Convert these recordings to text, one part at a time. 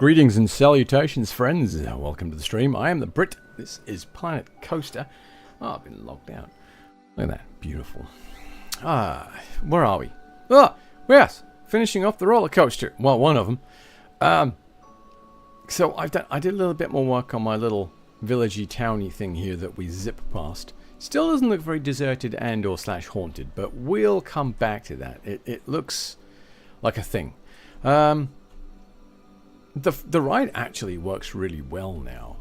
Greetings and salutations, friends. Welcome to the stream. I am the Brit. This is Planet Coaster. Oh, I've been locked out. Look at that. Beautiful. Where are we? Yes. Finishing off the roller coaster. Well, one of them. So I did a little bit more work on my little villagey towny thing here that we zip past. Still doesn't look very deserted and or / haunted, but we'll come back to that. It looks like a thing. The ride actually works really well now.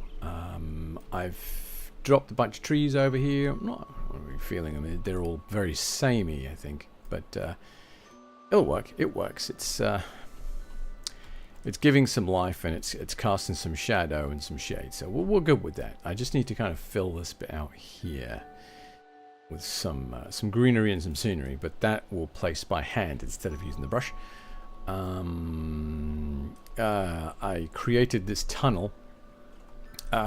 I've dropped a bunch of trees over here. I'm not really feeling them. They're all very samey, I think. But it'll work. It works. It's giving some life and it's casting some shadow and some shade. So we're good with that. I just need to kind of fill this bit out here with some greenery and some scenery. But that will place by hand instead of using the brush. I created this tunnel,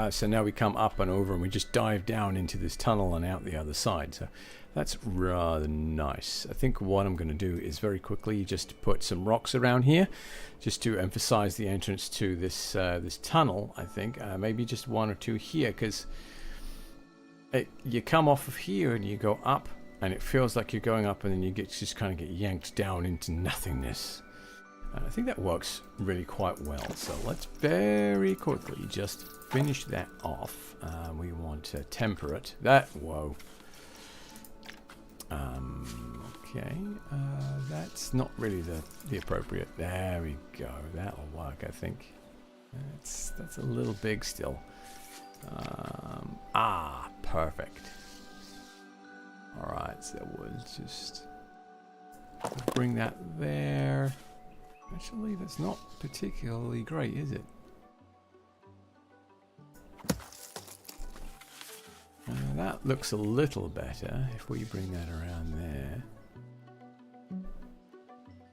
so now we come up and over and we just dive down into this tunnel and out the other side, so that's rather nice. I think what I'm going to do is very quickly just put some rocks around here just to emphasize the entrance to this this tunnel. I think maybe just one or two here, because you come off of here and you go up and it feels like you're going up and then you just kind of get yanked down into nothingness. I think that works really quite well. So let's very quickly just finish that off. We want to temper it. Whoa. Okay. That's not really the appropriate. There we go. That'll work, I think. That's a little big still. Perfect. All right. So we'll just bring that there. Actually, that's not particularly great, is it? That looks a little better if we bring that around there.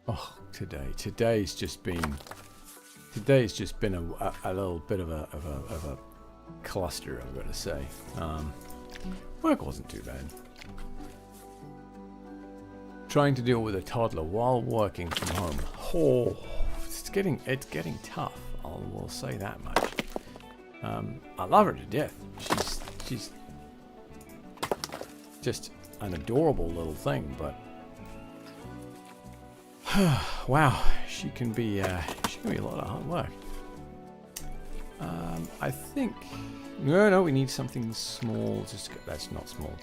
Oh, today's just been a little bit of a cluster, I've got to say. Work wasn't too bad. Trying to deal with a toddler while working from home. Oh, it's getting tough. We'll say that much. I love her to death. She's just an adorable little thing, but wow, she can be a lot of hard work. I think no, we need something small. That's not small.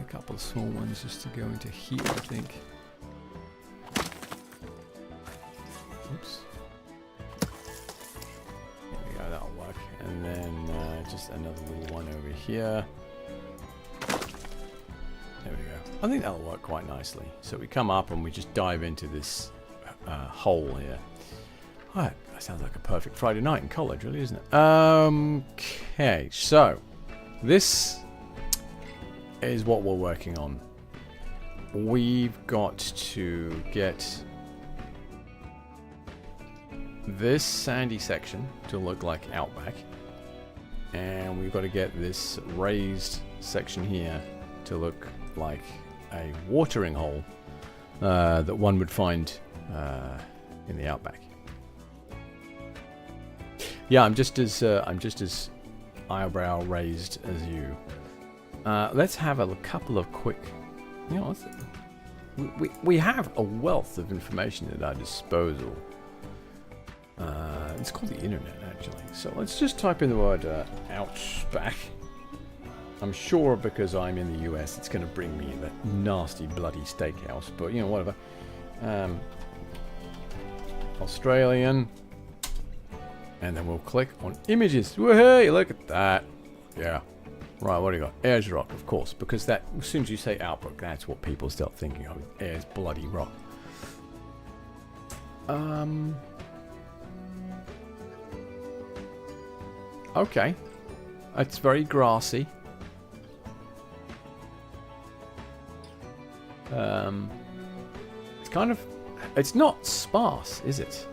A couple of small ones just to go into here, I think. Oops. There we go, that'll work. And then just another little one over here. There we go. I think that'll work quite nicely. So we come up and we just dive into this hole here. Alright, that sounds like a perfect Friday night in college, really, isn't it? Okay, so this is what we're working on. We've got to get this sandy section to look like Outback, and we've got to get this raised section here to look like a watering hole that one would find in the Outback. Yeah, I'm just as eyebrow raised as you. Let's have a couple of quick. You know, we have a wealth of information at our disposal. It's called the internet, actually. So let's just type in the word Outback. I'm sure because I'm in the US, it's going to bring me that nasty bloody steakhouse. But you know, whatever. Australian, and then we'll click on images. Hey, look at that! Yeah. Right, what do you got? Ayers Rock, of course, because that, as soon as you say Outback, that's what people start thinking of. Ayers bloody rock. Okay. It's very grassy. It's kind of... It's not sparse, is it?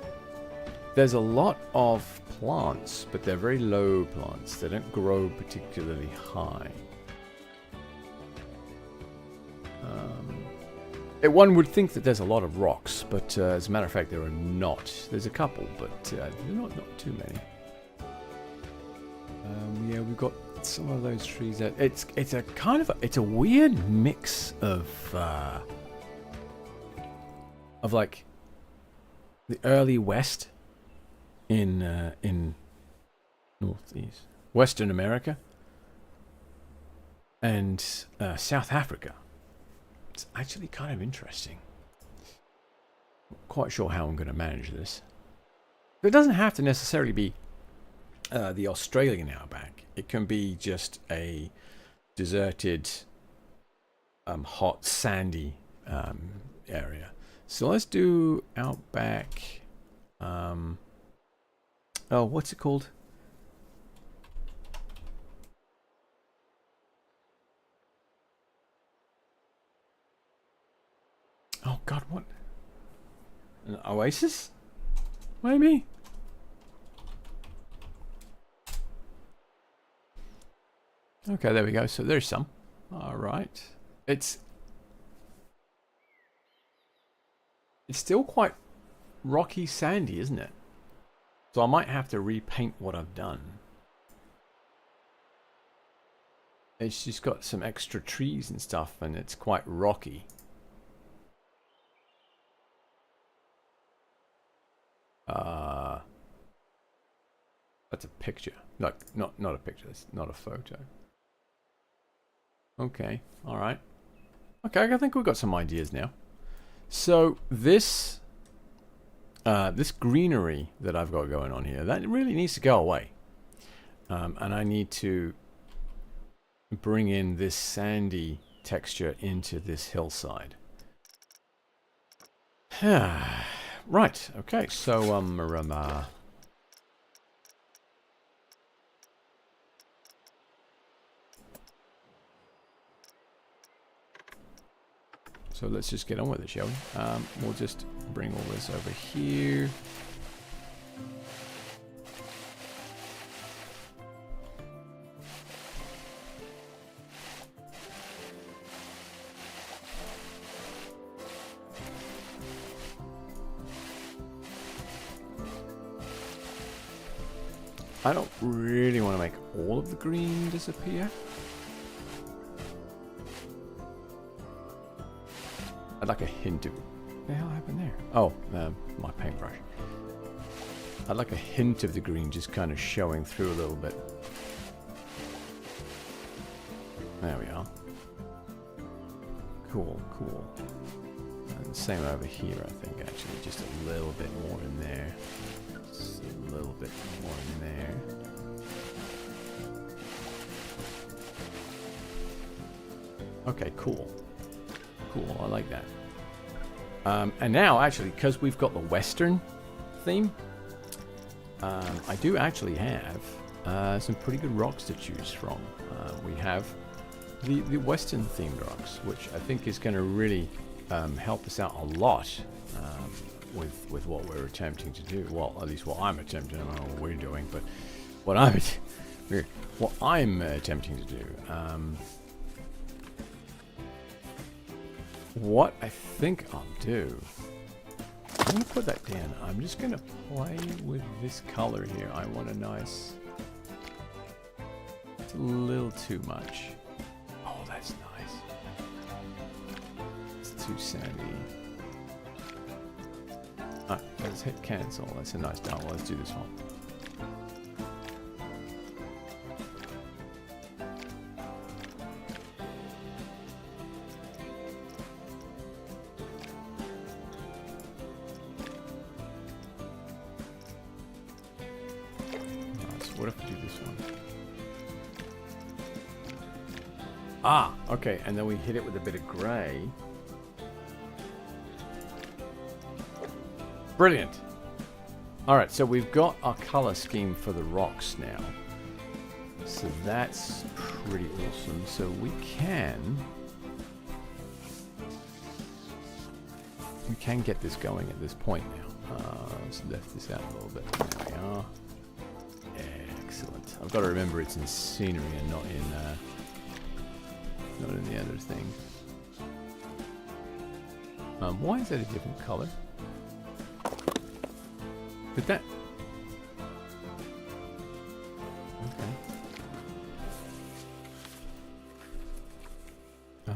There's a lot of plants, but they're very low plants. They don't grow particularly high. One would think that there's a lot of rocks, but as a matter of fact, there are not. There's a couple, but they're not too many. Yeah, we've got some of those trees. That it's a kind of it's a weird mix of like the early West in northeast Western America and South Africa. It's actually kind of interesting. Not quite sure how I'm going to manage this. But it doesn't have to necessarily be the Australian outback. It can be just a deserted, hot, sandy area. So let's do outback. Oh, what's it called? Oh God, what? An oasis? Maybe? Okay, there we go. So there's some. Alright. It's still quite rocky sandy, isn't it? So I might have to repaint what I've done. It's just got some extra trees and stuff, and it's quite rocky. That's a picture. Like, not a picture. It's not a photo. Okay. All right. Okay, I think we've got some ideas now. So this this greenery that I've got going on here, that really needs to go away. And I need to bring in this sandy texture into this hillside. Right. Okay. So so let's just get on with it, shall we? We'll just bring all this over here. I don't really want to make all of the green disappear. I'd like a hint of... What the hell happened there? Oh, my paintbrush. I'd like a hint of the green just kind of showing through a little bit. There we are. Cool, cool. And same over here, I think, actually. Just a little bit more in there. Just a little bit more in there. Okay, cool. Cool, I like that. And now, actually, because we've got the Western theme, I do actually have some pretty good rocks to choose from. We have the Western themed rocks, which I think is going to really help us out a lot with what we're attempting to do. Well, at least what I'm attempting. I don't know what we're doing, but what I'm attempting to do. What I think I'll do, I'm going to put that down. I'm just going to play with this color here. I want a nice, it's a little too much. Oh, that's nice. It's too sandy. Alright, let's hit cancel. That's a nice down. Let's do this one. What if we do this one? Ah, okay, and then we hit it with a bit of grey. Brilliant. Alright, so we've got our colour scheme for the rocks now. So that's pretty awesome. So we can get this going at this point now. Let's lift this out a little bit. There we are. Excellent. I've got to remember it's in scenery and not in the other thing. Why is that a different color? But that... Okay.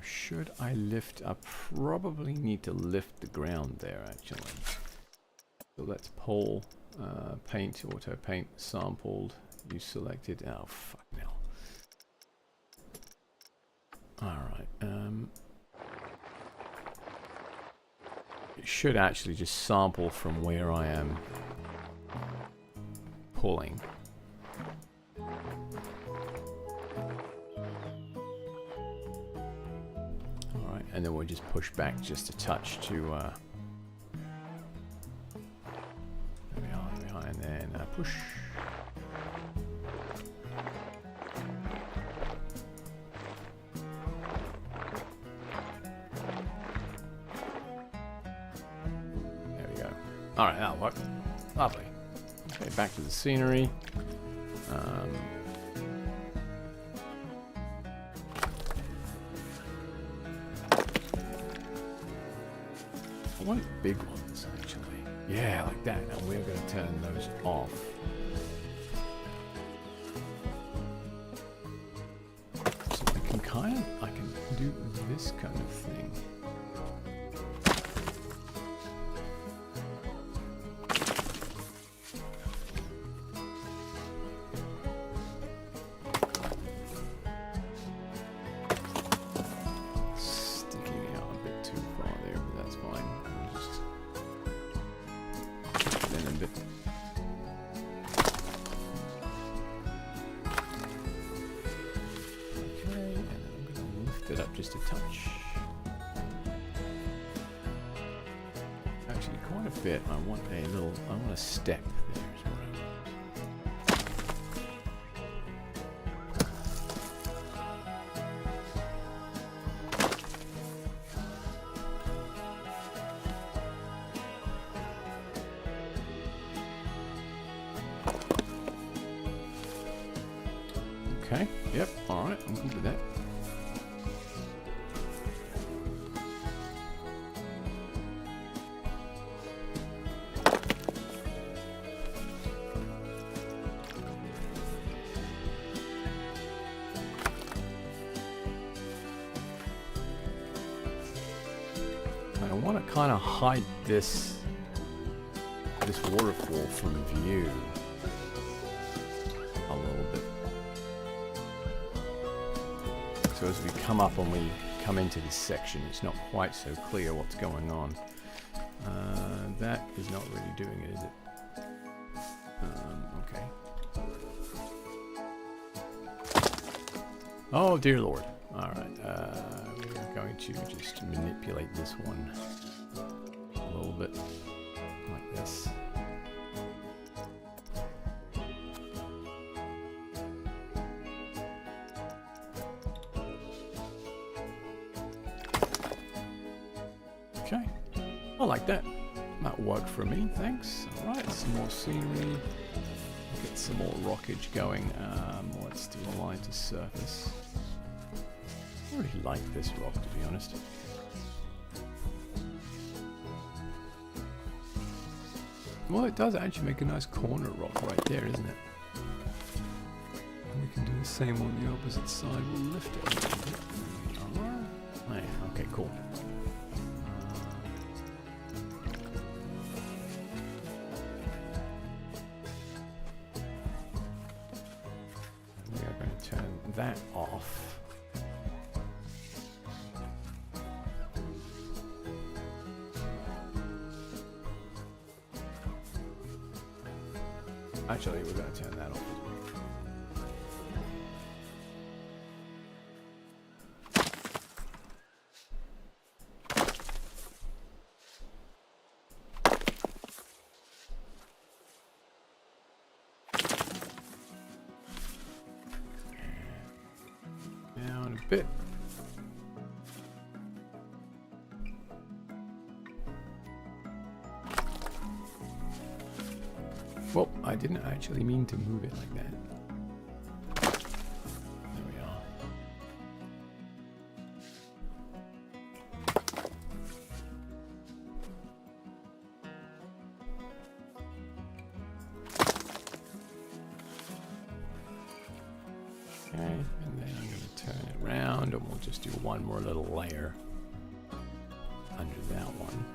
Should I lift? I probably need to lift the ground there, actually. So let's pull paint, auto paint, sampled. You selected. Oh, fuck no. Alright. It should actually just sample from where I am pulling. Alright, and then we'll just push back just a touch to there we are, behind there, and push. Alright, that'll work. Lovely. Okay, back to the scenery. I want big ones, actually. Yeah, like that. And we're going to turn those off. So I can do this kind of thing. It up just a touch. Actually, quite a bit. I want a step there as well. Okay, yep, alright, I'm good with that. I want to kind of hide this waterfall from view a little bit. So as we come up and we come into this section, it's not quite so clear what's going on. That is not really doing it, is it? Okay. Oh dear Lord. Alright, we're going to just manipulate this one a little bit, like this. Okay, I like that. That worked for me, thanks. Alright, some more scenery. Get some more rockage going. Let's do a line to surface. I really like this rock, to be honest. Well, it does actually make a nice corner rock right there, isn't it? And we can do the same on the opposite side. We'll lift it a little bit. Yeah, okay, cool. We are going to turn that off. Actually, we're going to turn that off. Down a bit. Well, I didn't actually mean to move it like that. There we are. around, and we'll just do one more little layer under that one.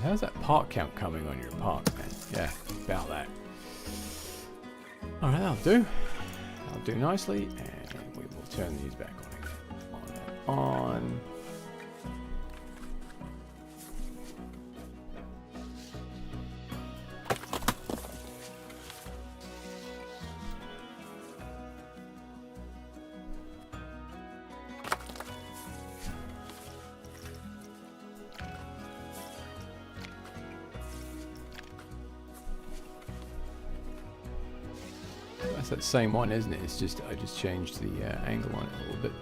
How's that park count coming on your park, man? Yeah, about that. Alright, that'll do. That'll do nicely, and we will turn these back on again. On and on. That's that same one, isn't it? It's just I just changed the angle on it a little bit.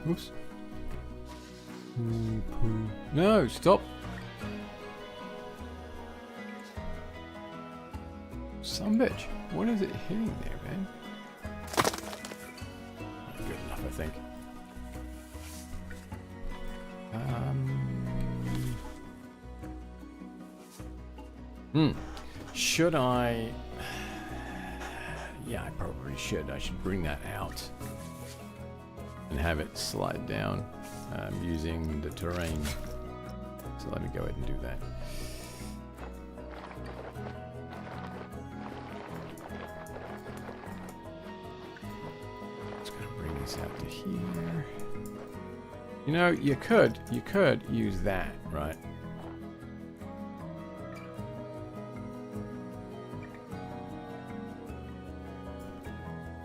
Oops. No, stop. Some bitch. What is it hitting there, man? Good enough, I think. Should I? Yeah, I probably should. I should bring that out and have it slide down using the terrain. So let me go ahead and do that. Just gonna bring this out to here. You know, you could use that, right?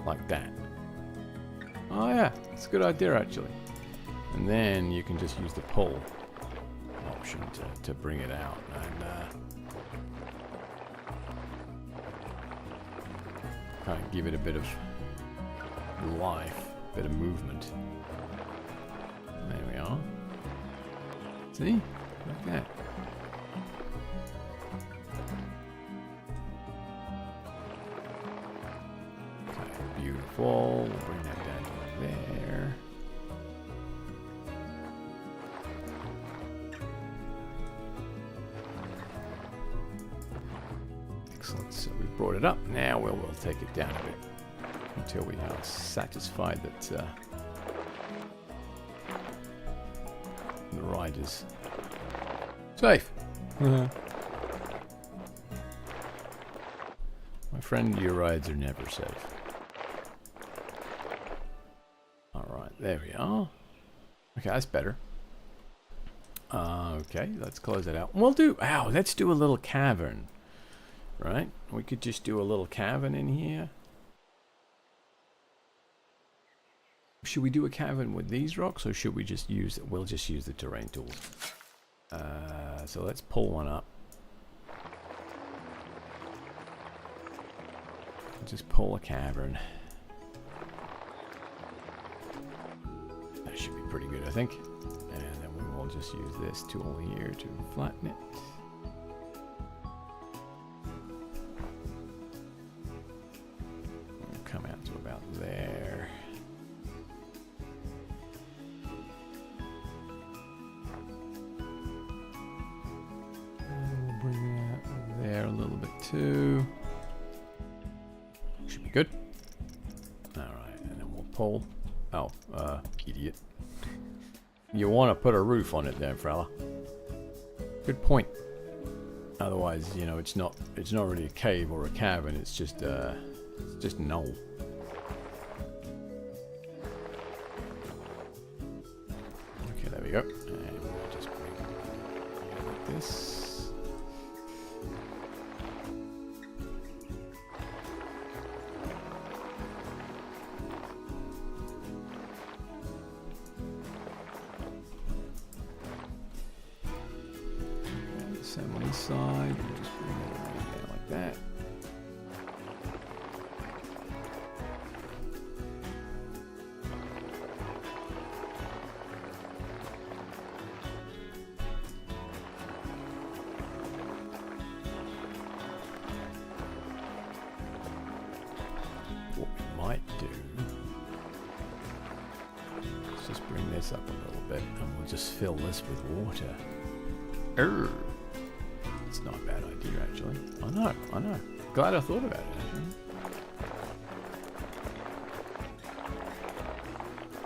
Like that. Oh yeah, it's a good idea actually. And then you can just use the pull option to bring it out and kind of give it a bit of life, a bit of movement. There we are. See? Like that. Okay, beautiful. We'll bring that down to there. Excellent. So we brought it up. Now we'll take it down a bit until we are satisfied that the ride is safe. My friend, your rides are never safe. Alright, there we are. Okay, that's better. Okay, let's close it out. Let's do a little cavern. Right? We could just do a little cavern in here. Should we do a cavern with these rocks, or should we just use? We'll just use the terrain tool. So let's pull one up. Just pull a cavern. That should be pretty good, I think. And then we will just use this tool here to flatten it. We'll come out to about there. There a little bit too. Should be good. Alright, and then we'll pull. Oh, idiot. You want to put a roof on it there, fella. Good point. Otherwise, you know, it's not really a cave or a cavern, it's just null. Okay, there we go. And we'll just bring it like this. Same on this side, we'll just bring it around there like that. we'll just fill this with water. It's not a bad idea, actually. I know. Glad I thought about it, actually.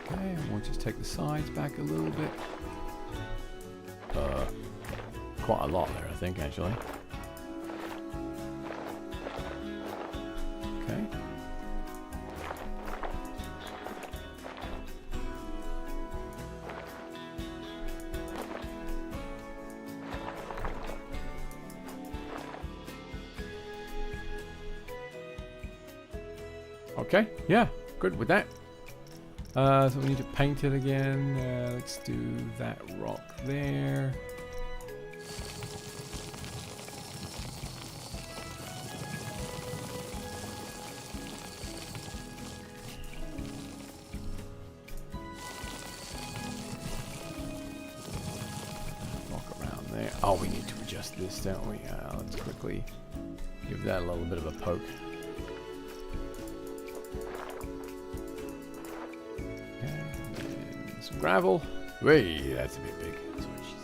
Okay, and we'll just take the sides back a little bit. Quite a lot there, I think, actually. Okay. Okay, yeah, good with that. So we need to paint it again. Let's do that rock there. Rock around there. Oh, we need to adjust this, don't we? Let's quickly give that a little bit of a poke. Gravel. Wait, that's a bit big. That's what she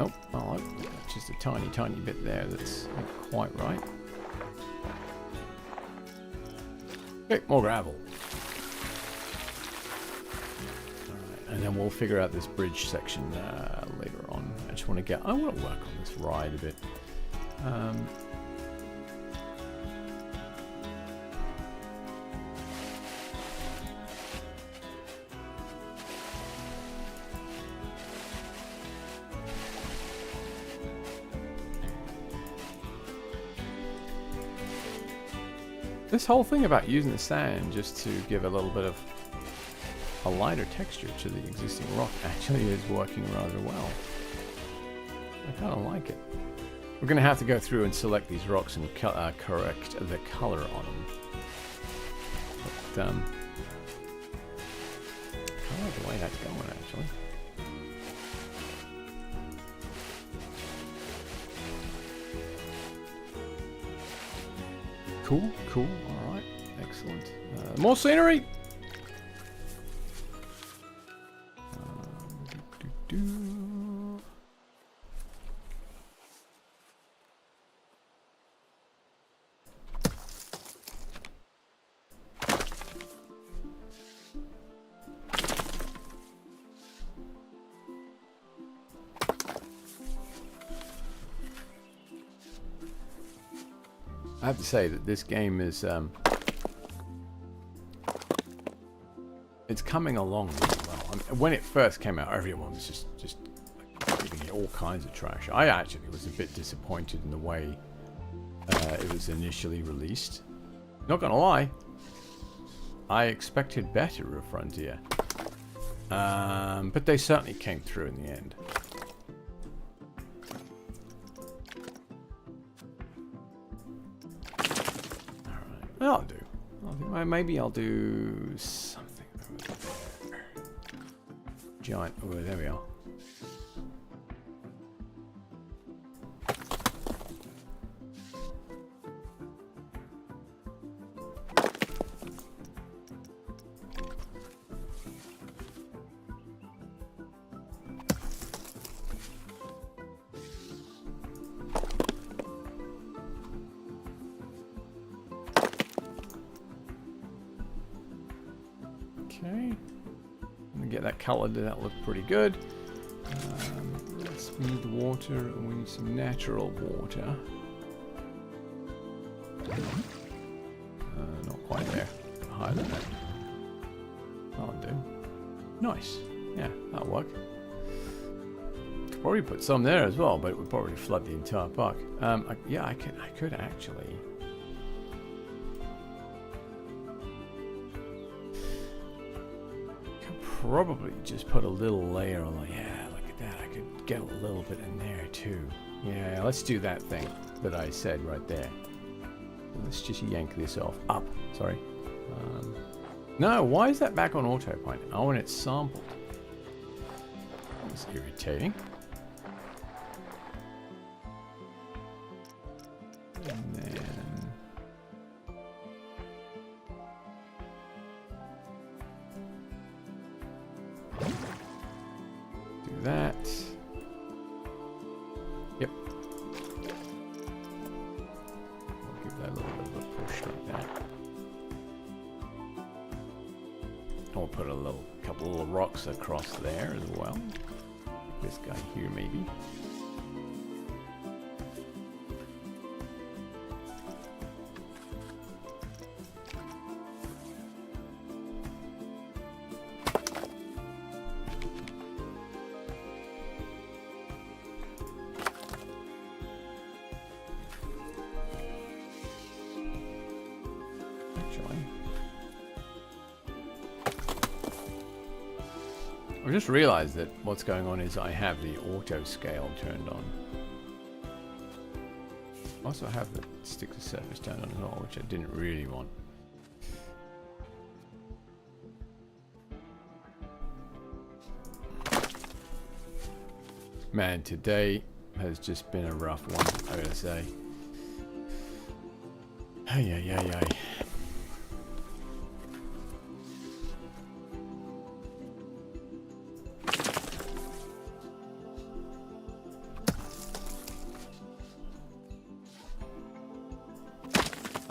said. Oh, that's just a tiny, tiny bit there. That's not quite right. Okay, more gravel. Alright, and then we'll figure out this bridge section later on. I want to work on this ride a bit. This whole thing about using the sand just to give a little bit of a lighter texture to the existing rock actually is working rather well. I kind of like it. We're going to have to go through and select these rocks and correct the color on them. But, I like the way that's going, actually. Cool, alright, excellent. More scenery! I have to say that this game is it's coming along really well. I mean, when it first came out, everyone was just giving it all kinds of trash. I actually was a bit disappointed in the way it was initially released. Not gonna lie, I expected better of Frontier, but they certainly came through in the end. I'll do. Maybe I'll do something over there. Giant. Oh, there we are. Okay, I'm gonna get that colored. That looked pretty good. We need the water, and we need some natural water. Not quite there. Higher than that. That'll do. Nice. Yeah, that'll work. Could probably put some there as well, but it would probably flood the entire park. Yeah, I could actually. Probably just put a little layer on. Yeah, look at that. I could get a little bit in there too. Yeah, let's do that thing that I said right there. Let's just yank this off. Up. Sorry. No, why is that back on autopilot? Oh, when it's sampled. That's irritating. And then I'll put a couple of little rocks across there as well. This guy here, maybe. I just realized that what's going on is I have the auto scale turned on. I also have the stick to surface turned on as well, which I didn't really want. Man, today has just been a rough one, I gotta say. Ay, ay, ay, ay.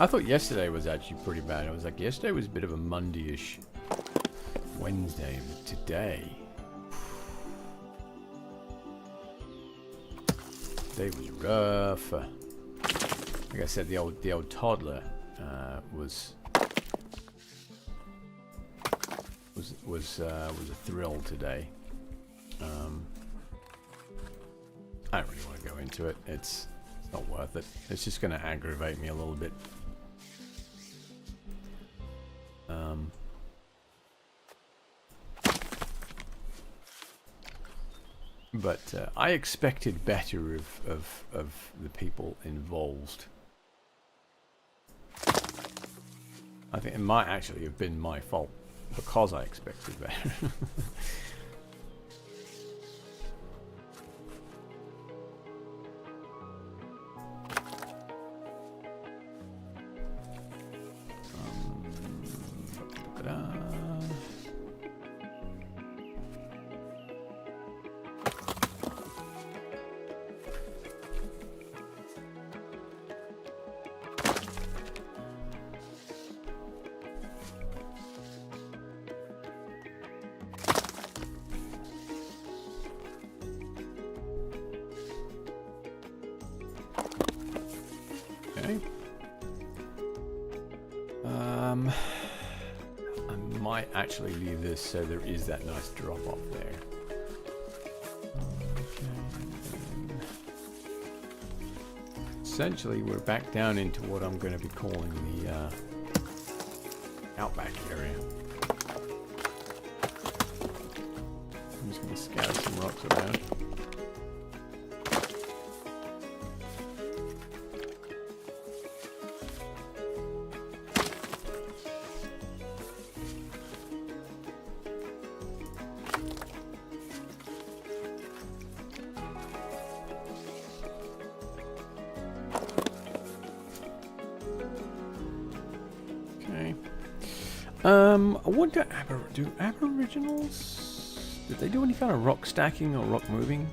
I thought yesterday was actually pretty bad. I was like, yesterday was a bit of a Monday-ish Wednesday, but today was rough. Like I said, the old toddler was a thrill today. I don't really want to go into it. It's not worth it. It's just going to aggravate me a little bit. But I expected better of the people involved. I think it might actually have been my fault because I expected better. I might actually leave this so there is that nice drop off there. Okay. Essentially, we're back down into what I'm going to be calling the outback area. I'm just going to scatter some rocks around. I wonder, do Aboriginals, did they do any kind of rock stacking or rock moving?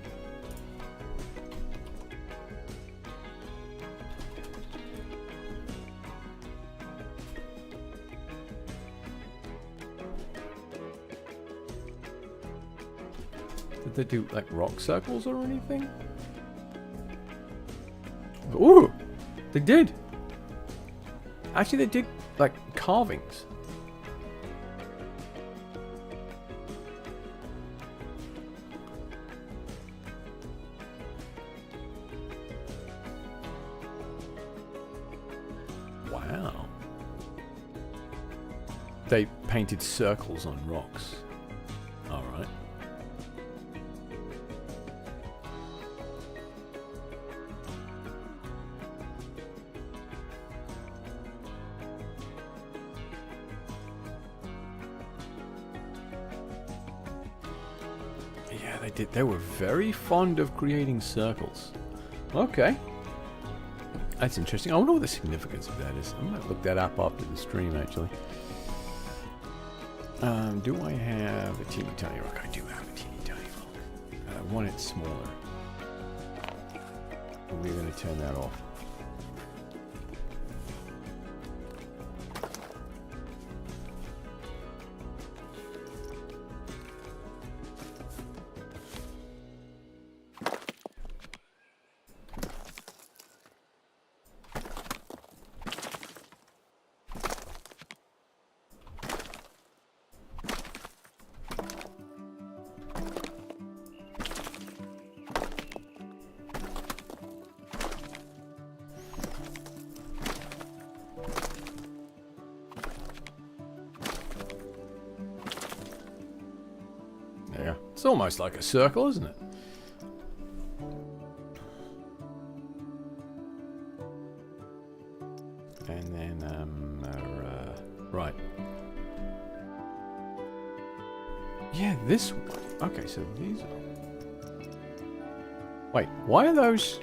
Did they do like rock circles or anything? Ooh, they did. Actually, they did like carvings. Wow. They painted circles on rocks. All right. Yeah, they did. They were very fond of creating circles. Okay. That's interesting. I wonder what the significance of that is. I might look that up after the stream, actually. Do I have a teeny tiny rock? I do have a teeny tiny rock. I want it smaller. We're going to turn that off. It's almost like a circle, isn't it? And then, right. Yeah, this one. Okay, so these are... Wait, why are those...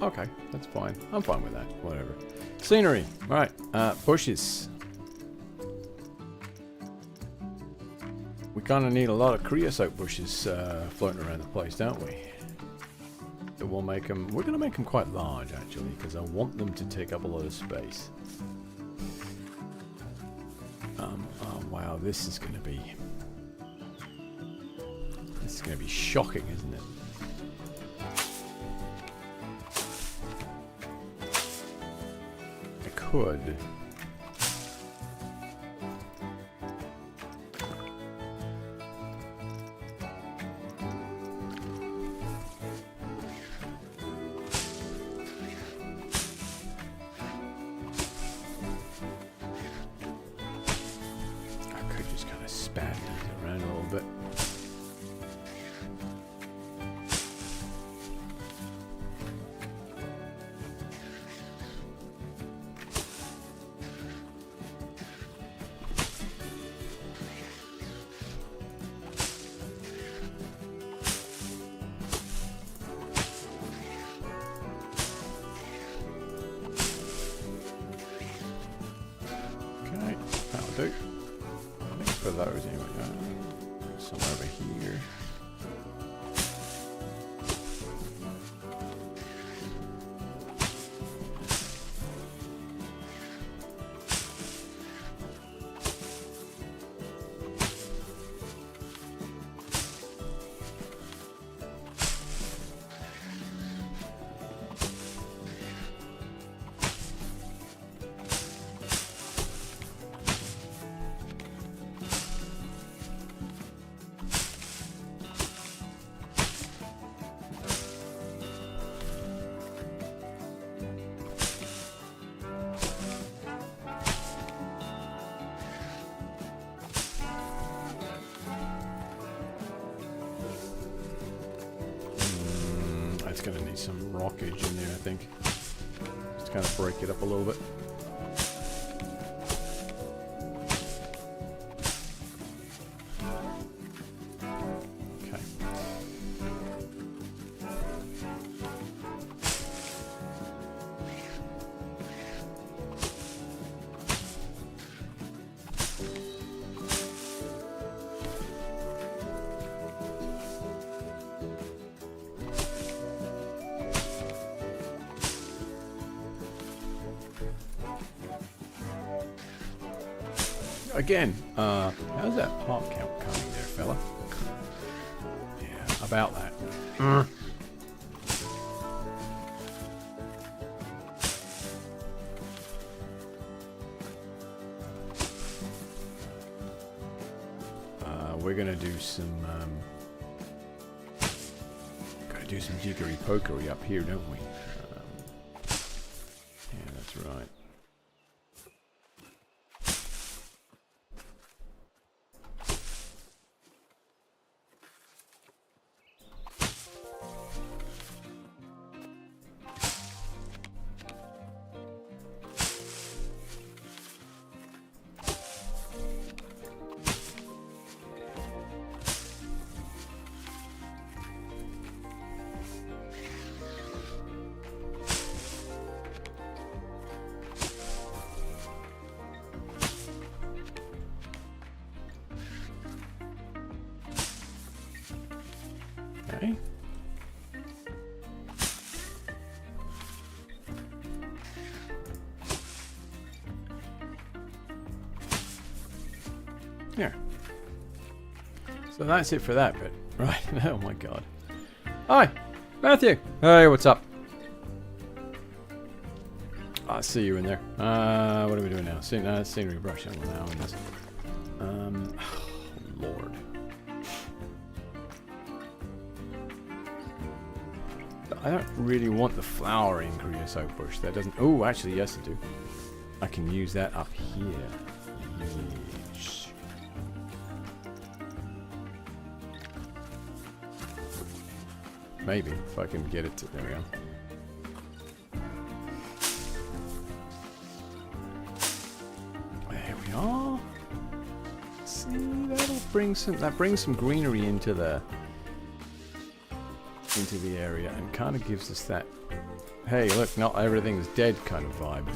Okay, that's fine. I'm fine with that. Whatever. Scenery. Right. Bushes. We kind of need a lot of creosote bushes floating around the place, don't we? So we'll make them... We're going to make them quite large, actually, because I want them to take up a lot of space. Oh, wow. This is going to be... This is going to be shocking, isn't it? Could. I could just kind of span these around a little bit. Do. I think for those anyway. Some over here. It's going to need some rockage in there, I think. Just kind of break it up a little bit. Okay. Again, how's that part count coming there, fella? Yeah, about that. We're gonna do some jiggery pokery up here, don't we? Yeah, that's right. Okay. Here. So that's it for that bit. Right. Oh my god. Hi, Matthew. Hey, what's up? I see you in there. What are we doing now? Scenery brush. Now in this. Oh, Lord. I don't really want the flowering creosote bush. That doesn't... Oh, actually, yes, I do. I can use that up here. Yes. Maybe, if I can get it to... There we go. There we are. See, that'll bring some... That brings some greenery into the area and kind of gives us that, hey, look, not everything's dead kind of vibe.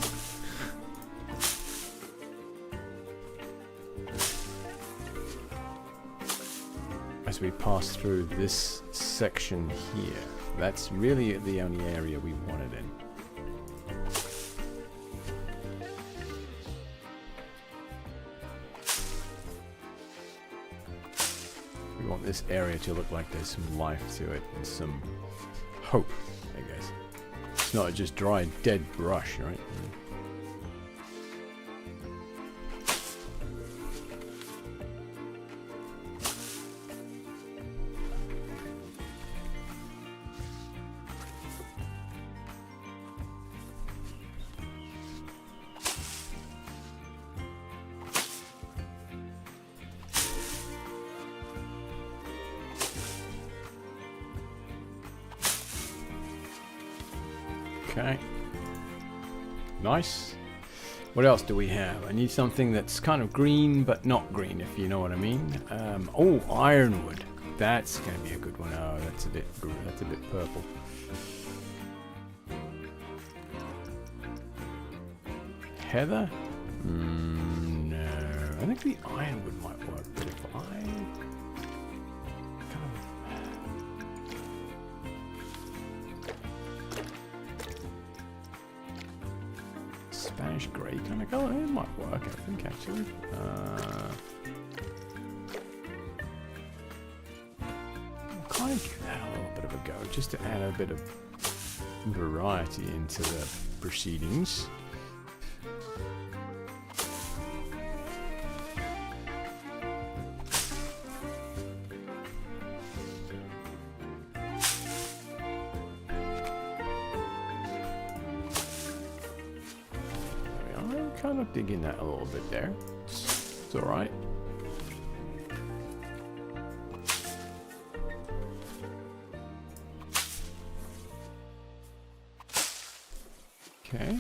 As we pass through this section here, that's really the only area we want it in. We want this area to look like there's some life to it and some hope, I guess. It's not just dry, dead brush, right? Okay. Nice. What else do we have? I need something that's kind of green, but not green, if you know what I mean. Oh, ironwood. That's going to be a good one. Oh, that's a bit purple. Heather? No. I think the ironwood might work, but if I... Spanish grey kind of colour. It might work, I think, actually. I'll kind of give that a little bit of a go, just to add a bit of variety into the proceedings. Kind of digging that a little bit there. It's all right. Okay.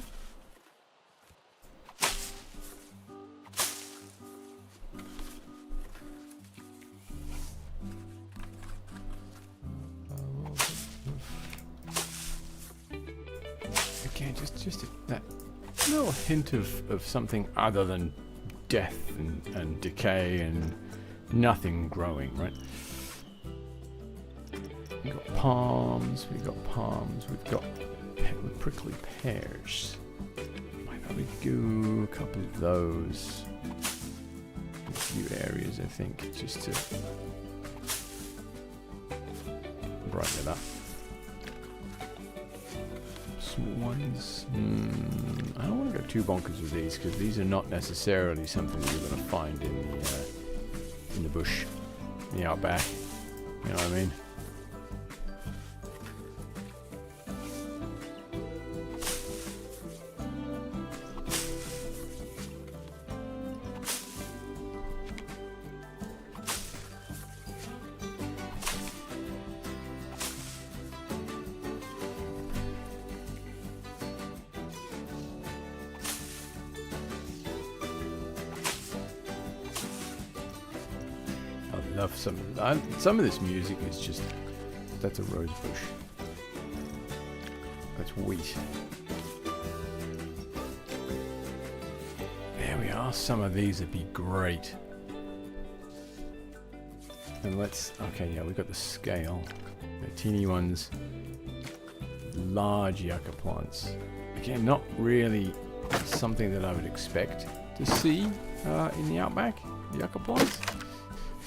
Again, just that little hint of something other than death and decay and nothing growing, right? We've got palms, we've got prickly pears. Might probably do a couple of those. A few areas, I think, just to brighten it up. Ones. I don't want to go too bonkers with these because these are not necessarily something that you're going to find in the bush, in the outback. You know what I mean? Love some of this music is just, that's a rose bush. That's wheat. There we are. Some of these would be great. And let's, okay, yeah, we've got the scale. The teeny ones. Large yucca plants. Again, not really something that I would expect to see in the outback. Yucca plants.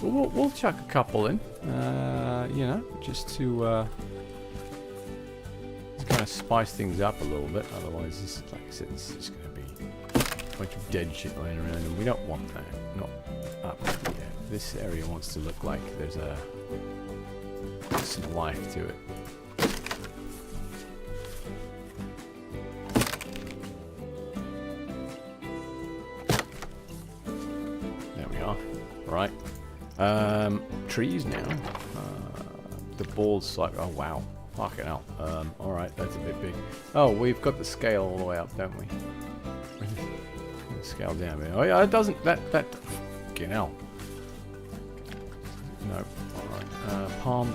We'll chuck a couple in, you know, just to kind of spice things up a little bit. Otherwise, this, like I said, it's just going to be a bunch of dead shit laying around, and we don't want that. Not up here. This area wants to look like there's some life to it. right. Trees now. The ball's like, oh wow, fucking hell. All right, that's a bit big. Oh, we've got the scale all the way up, don't we? Scale down a bit. Oh yeah, it doesn't. That. Fucking hell. No. All right. Palm.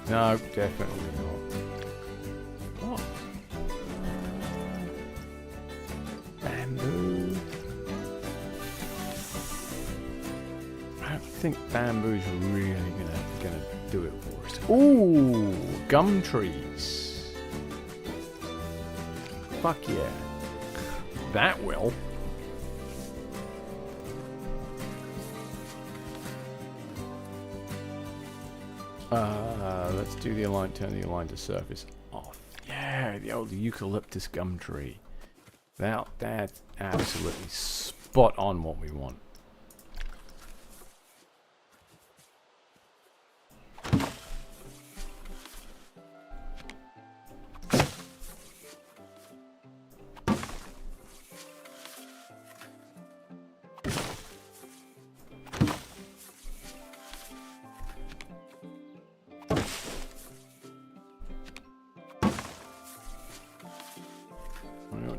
No. No, definitely not. What? Bamboo. I don't think bamboo's really gonna do it for us. Ooh, gum trees. Fuck yeah. That will. Let's do the align. Turn the align to surface off. Yeah, the old eucalyptus gum tree. That's absolutely spot on what we want.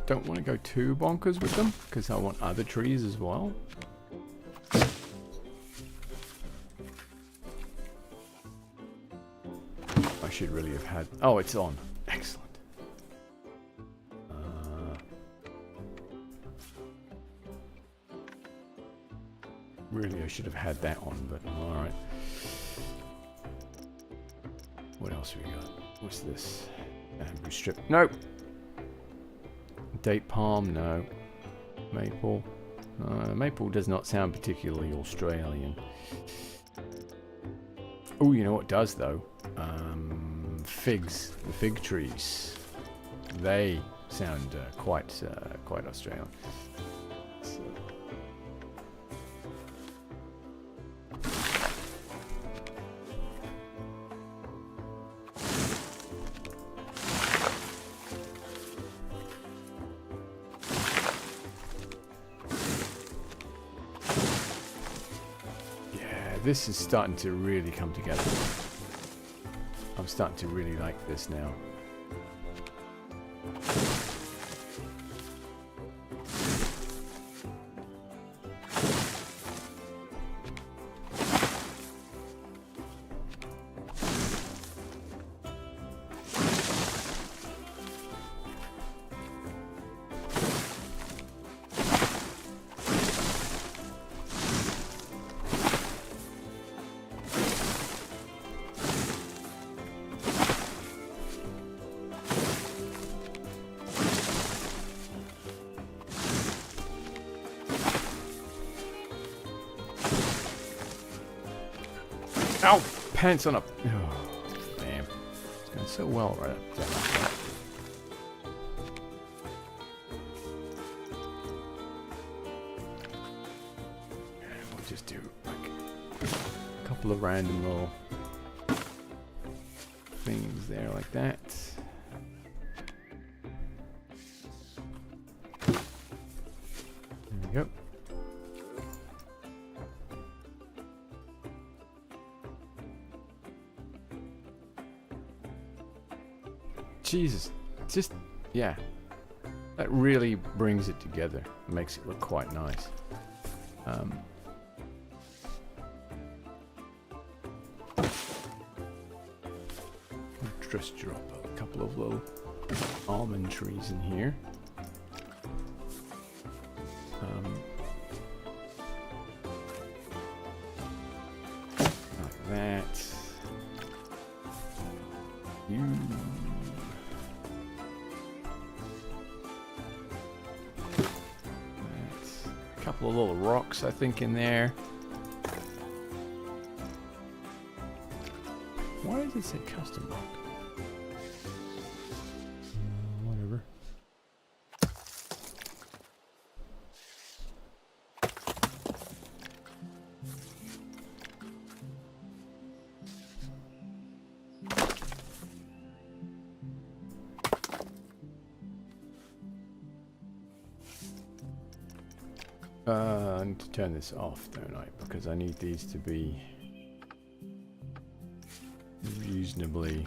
Don't want to go too bonkers with them because I want other trees as well. I should really have had... Oh, it's on. Excellent. Really, I should have had that on, but alright. What else we got? What's this? Bamboo strip. Nope. Date palm, no. Maple. Maple does not sound particularly Australian. Oh, you know what does though? Figs. The fig trees. They sound quite Australian. So. This is starting to really come together. I'm starting to really like this now. Ow! Pants on a... Oh, damn. It's going so well right up there. We'll just do like a couple of random little things there like that. There we go. Jesus, just, yeah, that really brings it together, makes it look quite nice. Just drop a couple of little almond trees in here. Like that. A couple of little rocks, I think, in there. Why does it say custom rock? Whatever. I need to turn this off, don't I? Because I need these to be reasonably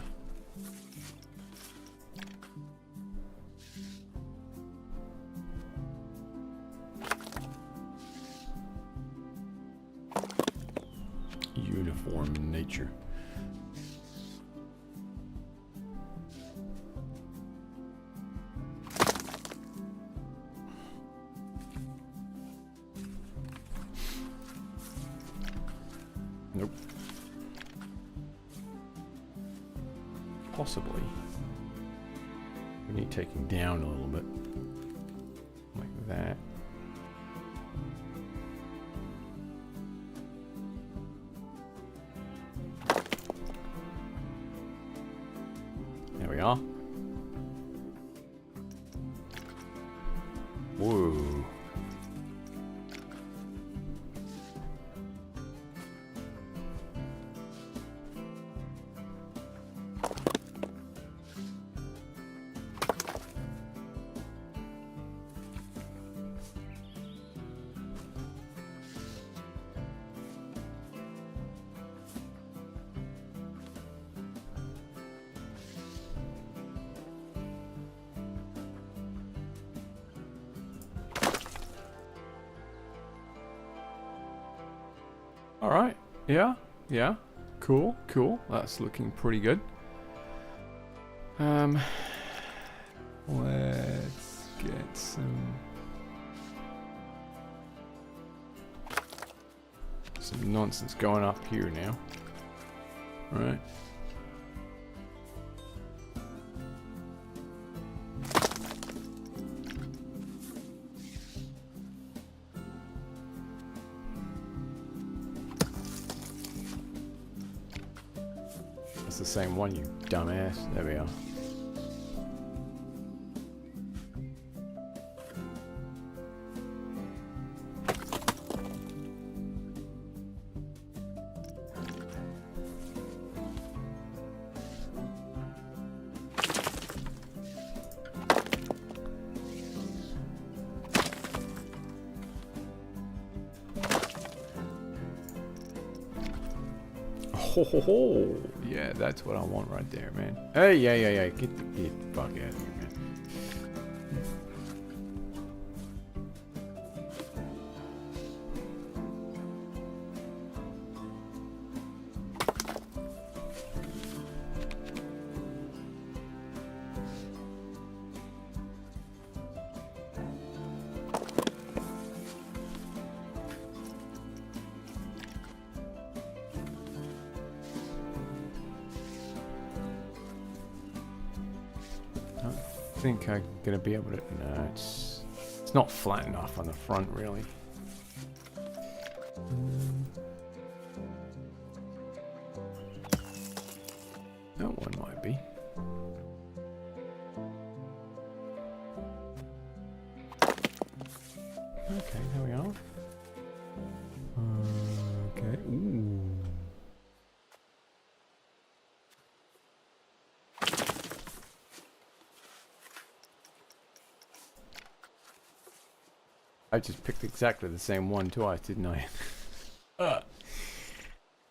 uniform in nature. Nope. Possibly. We need taking down a little bit. Like that. There we are. Whoa. All right. Yeah. Yeah. Cool. Cool. That's looking pretty good. Let's get some nonsense going up here now. All right. It's the same one, you dumbass. There we are. Ho ho ho! Yeah, that's what I want right there, man. Hey, yeah. Get the fuck out of here, man. I think I'm gonna be able to. No, it's not flat enough on the front, really. That one might be. Okay, there we are. Okay. Ooh. I just picked exactly the same one twice, didn't I?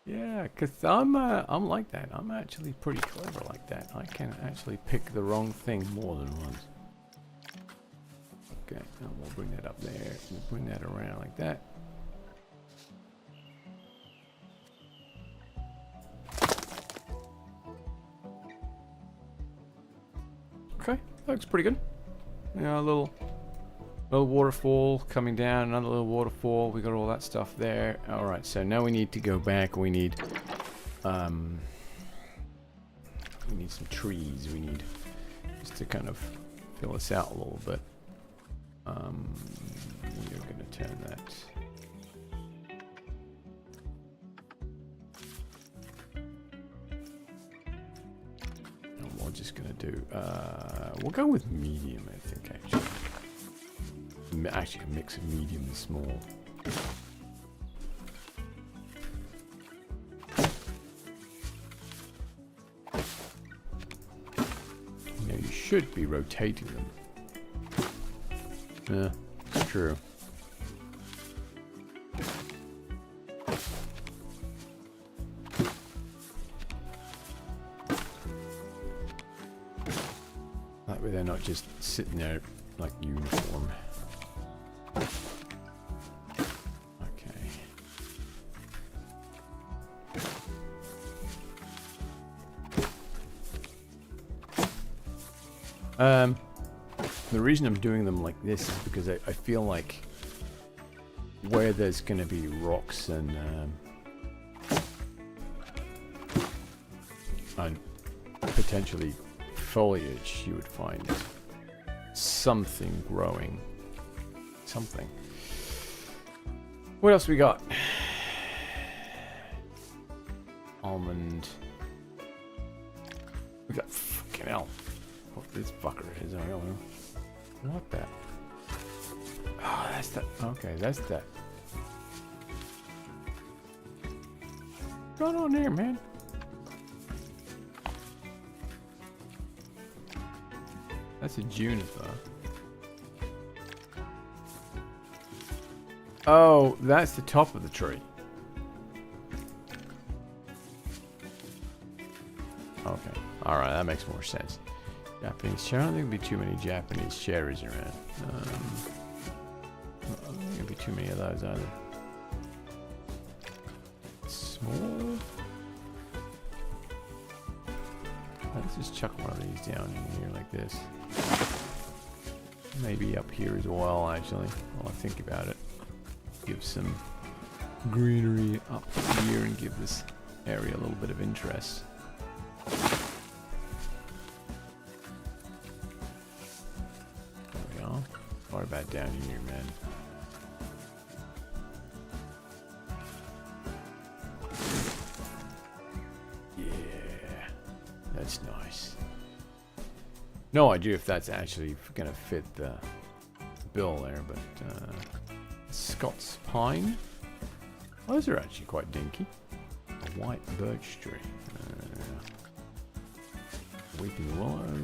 Yeah, cause I'm like that. I'm actually pretty clever like that. I can actually pick the wrong thing more than once. Okay, now we'll bring that up there. We'll bring that around like that. Okay, looks pretty good. Yeah, a little waterfall coming down, another little waterfall. We got all that stuff there. All right, so now we need to go back. We need some trees. We need just to kind of fill us out a little bit. We're gonna turn that. And we're just gonna do. We'll go with medium, I think, actually. Actually, a mix of medium and small. Now you should be rotating them. Yeah, it's true. way they're not just sitting there like uniform. Okay. The reason I'm doing them like this is because I feel like where there's going to be rocks and potentially foliage, you would find something growing. Something. What else we got? Almond. We got fucking hell. What this fucker is, I don't know. What that? Oh, that's that. Okay, that's that. What's going on there, man? That's a juniper. Oh, that's the top of the tree. Okay. Alright, that makes more sense. Japanese cherry. I don't think there'll be too many Japanese cherries around. I don't think there'll be too many of those either. Small. Let's just chuck one of these down in here like this. Maybe up here as well, actually, while I think about it. Give some greenery up here and give this area a little bit of interest. There we go. What about down here, man? Yeah, that's nice. No idea if that's actually going to fit the bill there, but Scots pine. Those are actually quite dinky. A white birch tree. Weeping willow.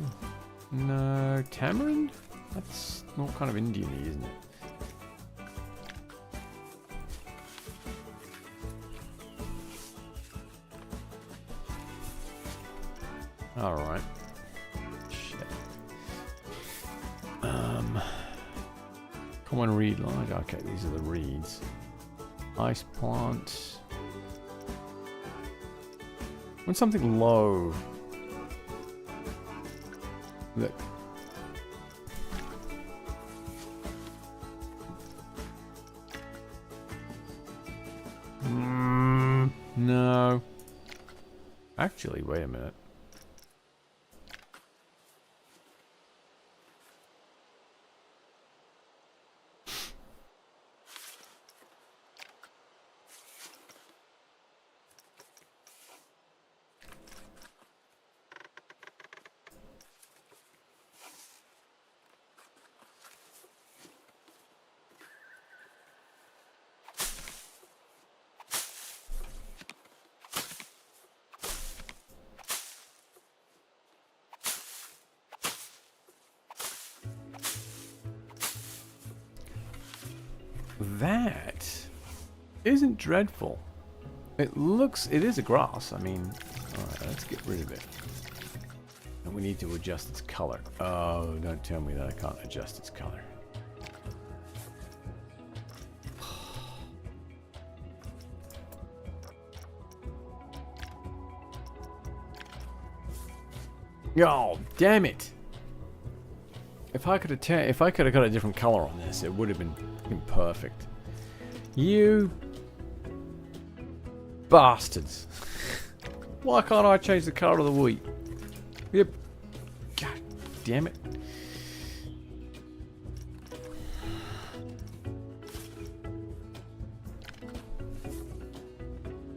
No, tamarind? That's not kind of Indian-y, isn't it? Alright. Shit. Common reed line. Okay, these are the reeds. Ice plant. Want something low. Look. No. Actually, wait a minute. That isn't dreadful. It is a grass. I mean, alright, let's get rid of it. And we need to adjust its color. Oh, don't tell me that I can't adjust its color. Oh, damn it! If I could have got a different color on this, it would have been perfect. You bastards! Why can't I change the color of the wheat? Yep. God damn it!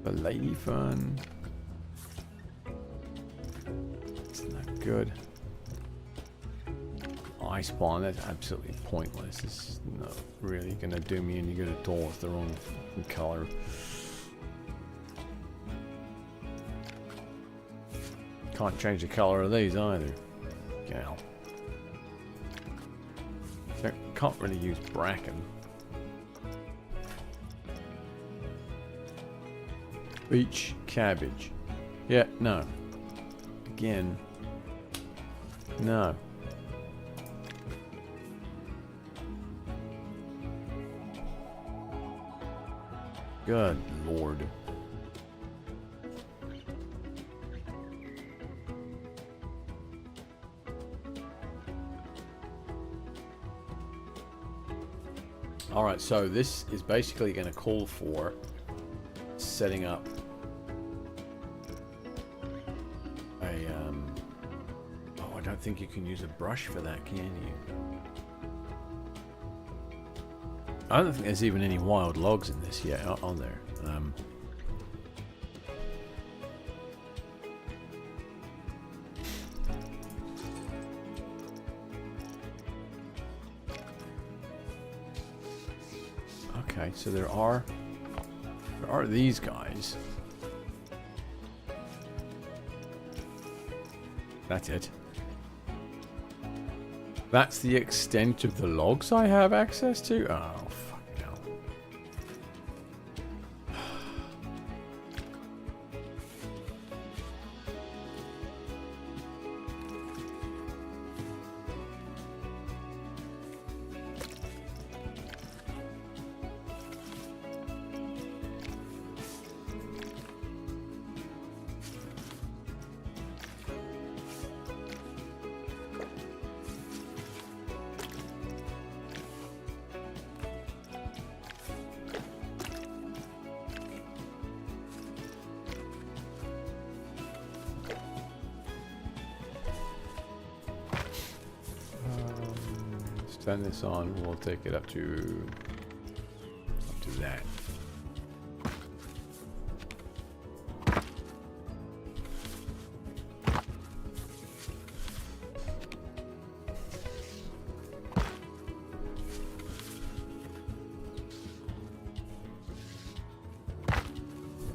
The lady fern. It's not good. Ice spawn, that's absolutely pointless. It's not really gonna do me any good at all. It's the wrong color. Can't change the color of these either. Gal. So can't really use bracken. Beach cabbage. Yeah, no. Again. No. Good lord. Alright, so this is basically going to call for setting up a, oh, I don't think you can use a brush for that, can you? I don't think there's even any wild logs in this yet, on there. Okay, so there are these guys. That's it. That's the extent of the logs I have access to? Oh, fucking hell. Turn this on, we'll take it up to that.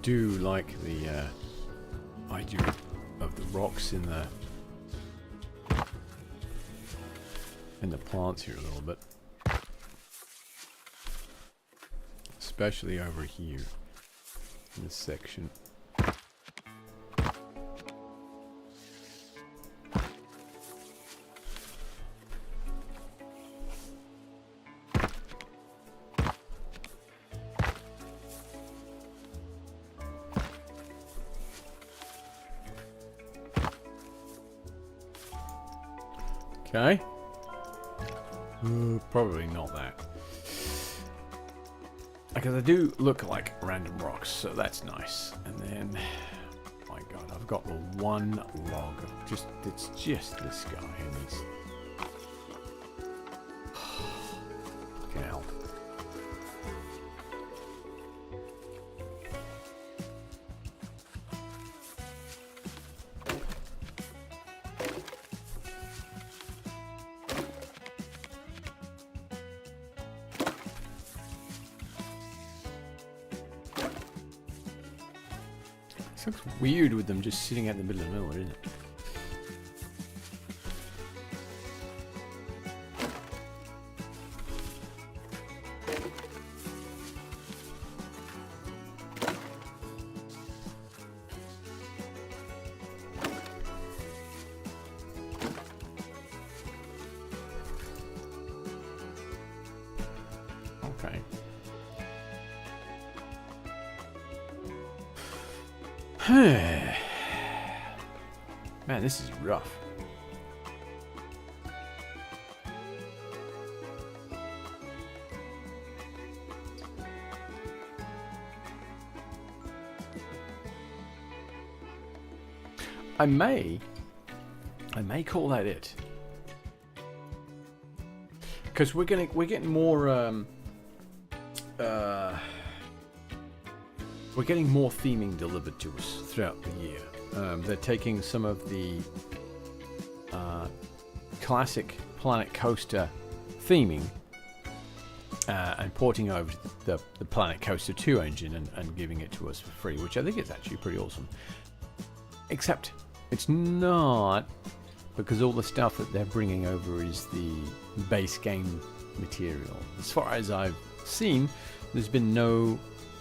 Do like the idea of the rocks in the plants here a little bit, especially over here in this section. Okay. Probably not that. Because they do look like random rocks, so that's nice. And then, my god, I've got the one log of it's just this guy who needs... Fucking hell. It looks weird with them just sitting out in the middle of nowhere, isn't it? Okay. Man, this is rough. I may call that it, because we're getting more we're getting more theming delivered to us throughout the year. They're taking some of the classic Planet Coaster theming and porting over to the Planet Coaster 2 engine and giving it to us for free, which I think is actually pretty awesome. Except it's not, because all the stuff that they're bringing over is the base game material. As far as I've seen, there's been no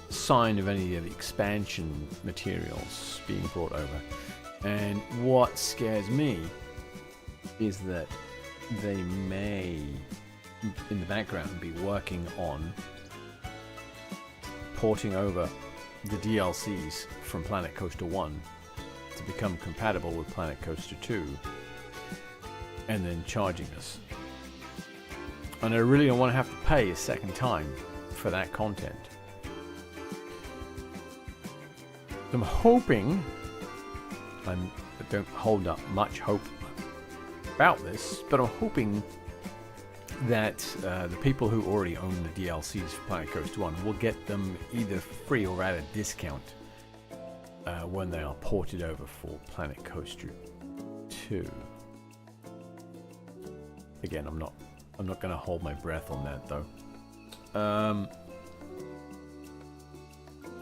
sign of any of the expansion materials being brought over. And what scares me is that they may, in the background, be working on porting over the DLCs from Planet Coaster 1 to become compatible with Planet Coaster 2, and then charging us. And I really don't want to have to pay a second time for that content. I'm hoping, I don't hold up much hope about this, but I'm hoping that the people who already own the DLCs for Planet Coaster 1 will get them either free or at a discount when they are ported over for Planet Coaster 2. Again, I'm not going to hold my breath on that though.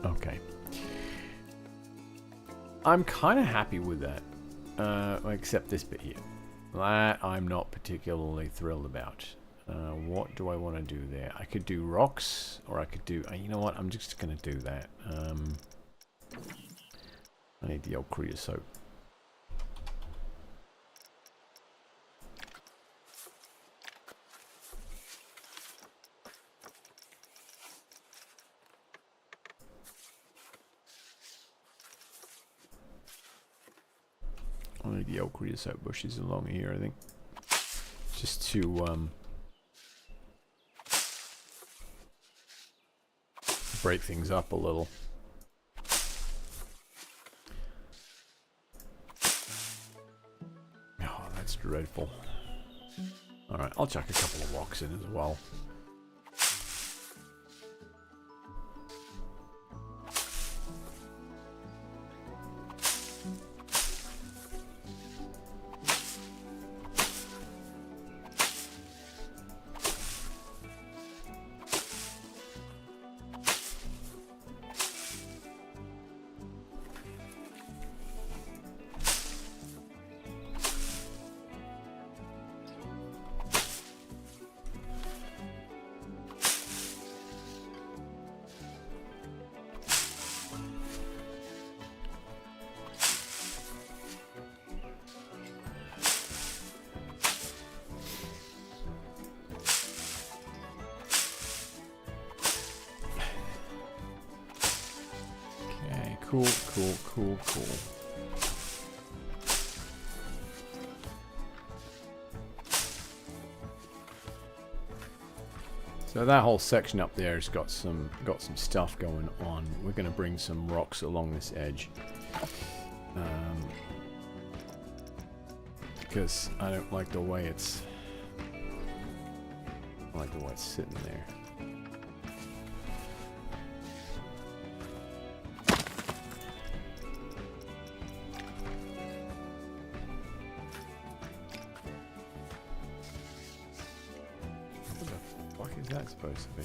Okay. I'm kind of happy with that, except this bit here. That I'm not particularly thrilled about. What do I want to do there? I could do rocks, or I could do... you know what? I'm just going to do that. I need the old creosote. I need the old creosote bushes along here, I think. Just to break things up a little. Oh, that's dreadful. Alright, I'll chuck a couple of rocks in as well. Cool. So that whole section up there has got some stuff going on. We're going to bring some rocks along this edge, because I don't like the way it's sitting there. Supposed to be.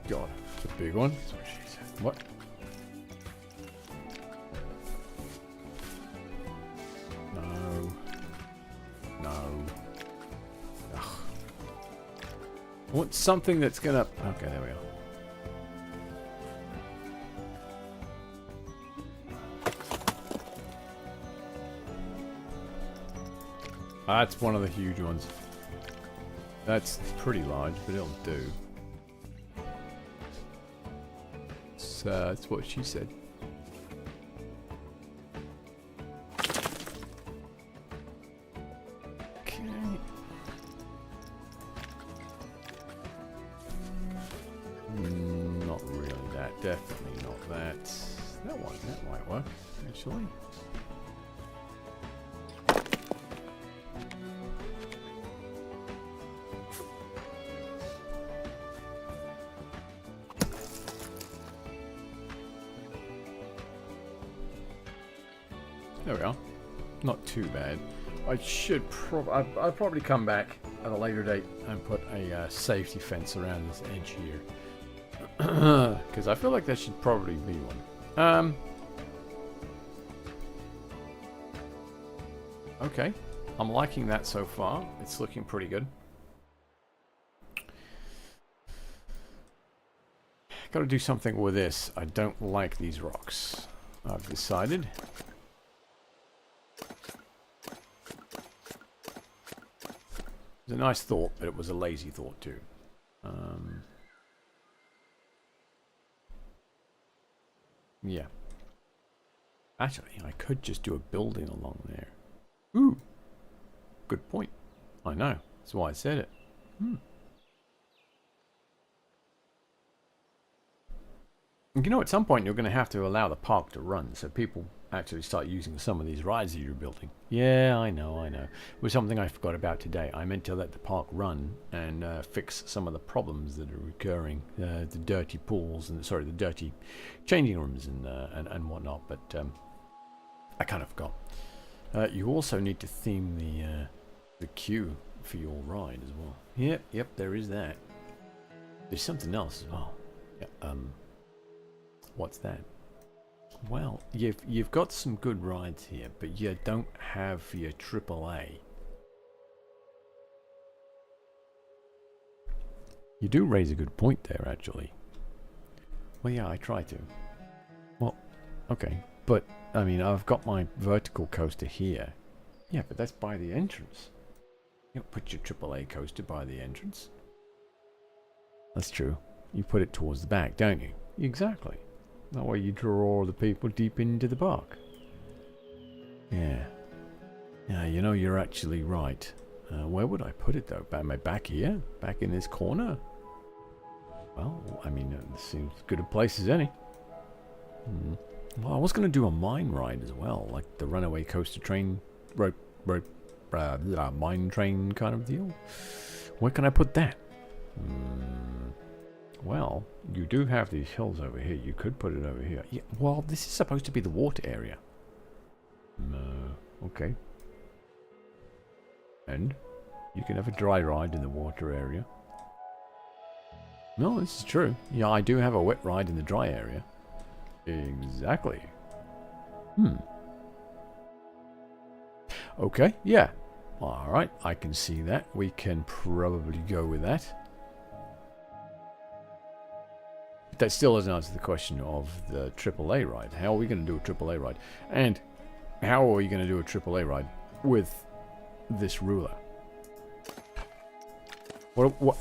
God, it's a big one. That's what she said. What? No. Ugh. I want something that's gonna... Okay, there we go. That's one of the huge ones. That's pretty large, but it'll do. So that's what she said. Okay. Not really that. Definitely not that. That one, that might work, actually. There we are. Not too bad. I should I'll probably come back at a later date and put a safety fence around this edge here. Because I feel like there should probably be one. Okay. I'm liking that so far. It's looking pretty good. Got to do something with this. I don't like these rocks. I've decided. It was a nice thought, but it was a lazy thought too. Yeah. Actually, I could just do a building along there. Ooh. Good point. I know. That's why I said it. You know, at some point you're going to have to allow the park to run so people actually start using some of these rides that you're building. Yeah, I know. It was something I forgot about today. I meant to let the park run and fix some of the problems that are recurring. The dirty pools and, sorry, the dirty changing rooms and whatnot, but I kind of forgot. You also need to theme the queue for your ride as well. Yep, there is that. There's something else as well. Yeah, what's that? Well, you've got some good rides here, but you don't have your AAA. You do raise a good point there, actually. Well, yeah, I try to. Well, okay, but I mean, I've got my vertical coaster here. Yeah, but that's by the entrance. You don't put your AAA coaster by the entrance. That's true. You put it towards the back, don't you? Exactly. That way you draw the people deep into the park. Yeah. Yeah, you know, you're actually right. Where would I put it, though? Back here? Back in this corner? Well, I mean, it seems as good a place as any. Well, I was going to do a mine ride as well, like the runaway coaster train, mine train kind of deal. Where can I put that? Well, you do have these hills over here. You could put it over here. Yeah, well, this is supposed to be the water area. Okay. And you can have a dry ride in the water area. No, this is true. Yeah, I do have a wet ride in the dry area. Exactly. Okay, yeah. Alright, I can see that. We can probably go with that. That still doesn't answer the question of the AAA ride. How are we going to do a AAA ride? And how are we going to do a AAA ride with this ruler?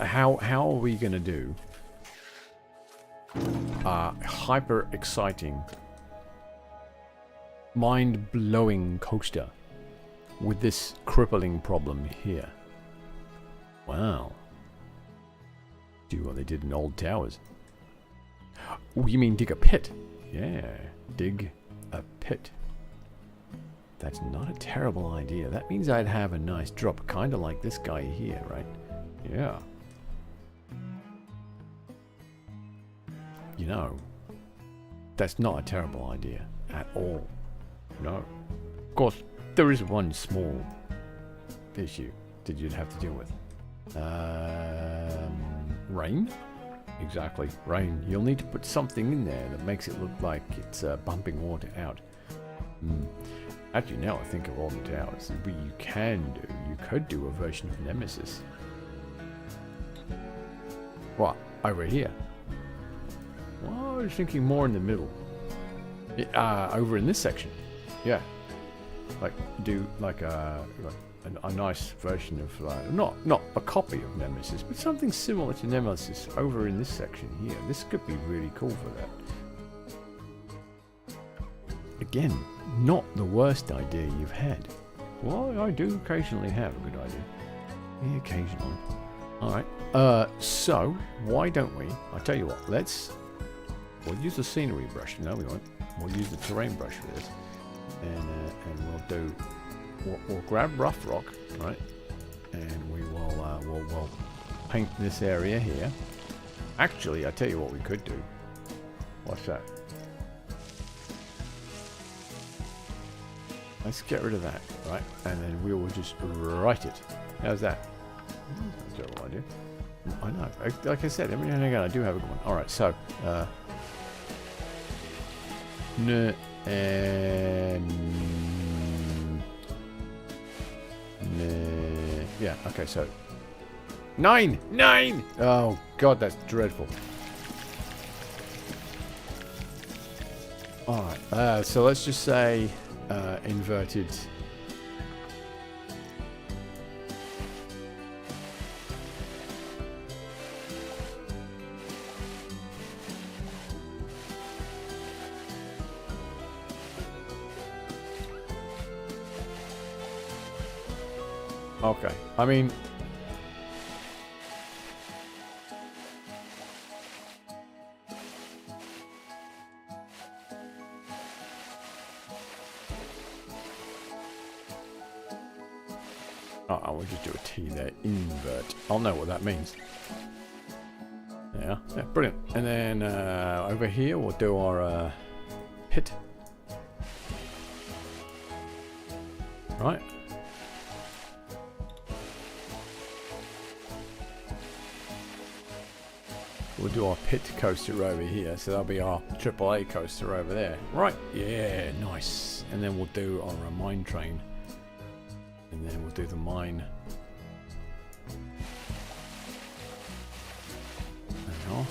How are we going to do a hyper exciting, mind-blowing coaster with this crippling problem here? Wow. Do what they did in Old Towers. Oh, you mean dig a pit? Yeah, dig a pit. That's not a terrible idea. That means I'd have a nice drop, kind of like this guy here, right? Yeah. You know, that's not a terrible idea at all. No. Of course, there is one small issue that you'd have to deal with. Rain? Exactly, rain. You'll need to put something in there that makes it look like it's bumping water out. Actually, now I think of all the towers, what you could do a version of Nemesis. What? Over here? Well, I was thinking more in the middle. Over in this section. Yeah. Like, do like a nice version of, not a copy of Nemesis, but something similar to Nemesis over in this section here. This could be really cool for that. Again, not the worst idea you've had. Well, I do occasionally have a good idea. Yeah, occasionally. Alright, so, why don't we, I'll tell you what, we'll use the scenery brush. No, we won't. We'll use the terrain brush for this. And we'll grab rough rock, right? And we'll paint this area here. Actually, I tell you what we could do. What's that? Let's get rid of that, right? And then we will just write it. How's that? That's a terrible idea. I know. Like I said, every now and again I do have a good one. Alright, so yeah, okay, so 9! Oh god, that's dreadful. Alright, so let's just say inverted. Okay. I mean... Oh, we'll just do a T there. Invert. I'll know what that means. Yeah, brilliant. And then over here we'll do our pit. Right. We'll do our pit coaster over here, so that'll be our AAA coaster over there. Right, yeah, nice. And then we'll do our mine train. And then we'll do the mine. There we are.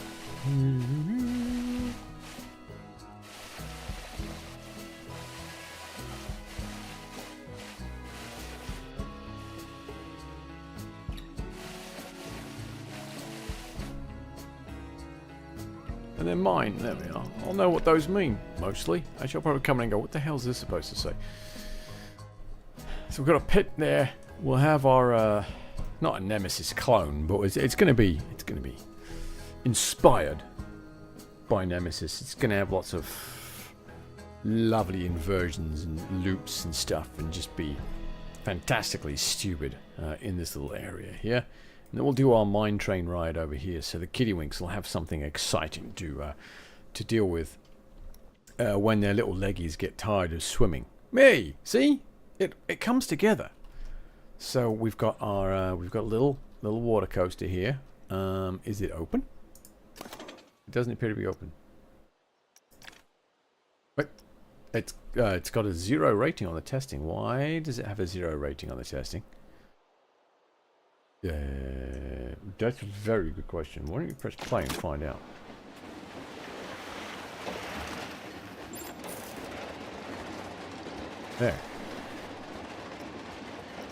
And then mine, there we are. I'll know what those mean, mostly. Actually, I'll probably come in and go, what the hell is this supposed to say? So we've got a pit there. We'll have our, not a Nemesis clone, but it's going to be inspired by Nemesis. It's going to have lots of lovely inversions and loops and stuff, and just be fantastically stupid in this little area here. And then we'll do our mine train ride over here, so the Kittywinks will have something exciting to deal with when their little leggies get tired of swimming. Me, see? It comes together. So we've got our a little water coaster here. Is it open? It doesn't appear to be open. But it's got a 0 rating on the testing. Why does it have a 0 rating on the testing? That's a very good question. Why don't you press play and find out? There.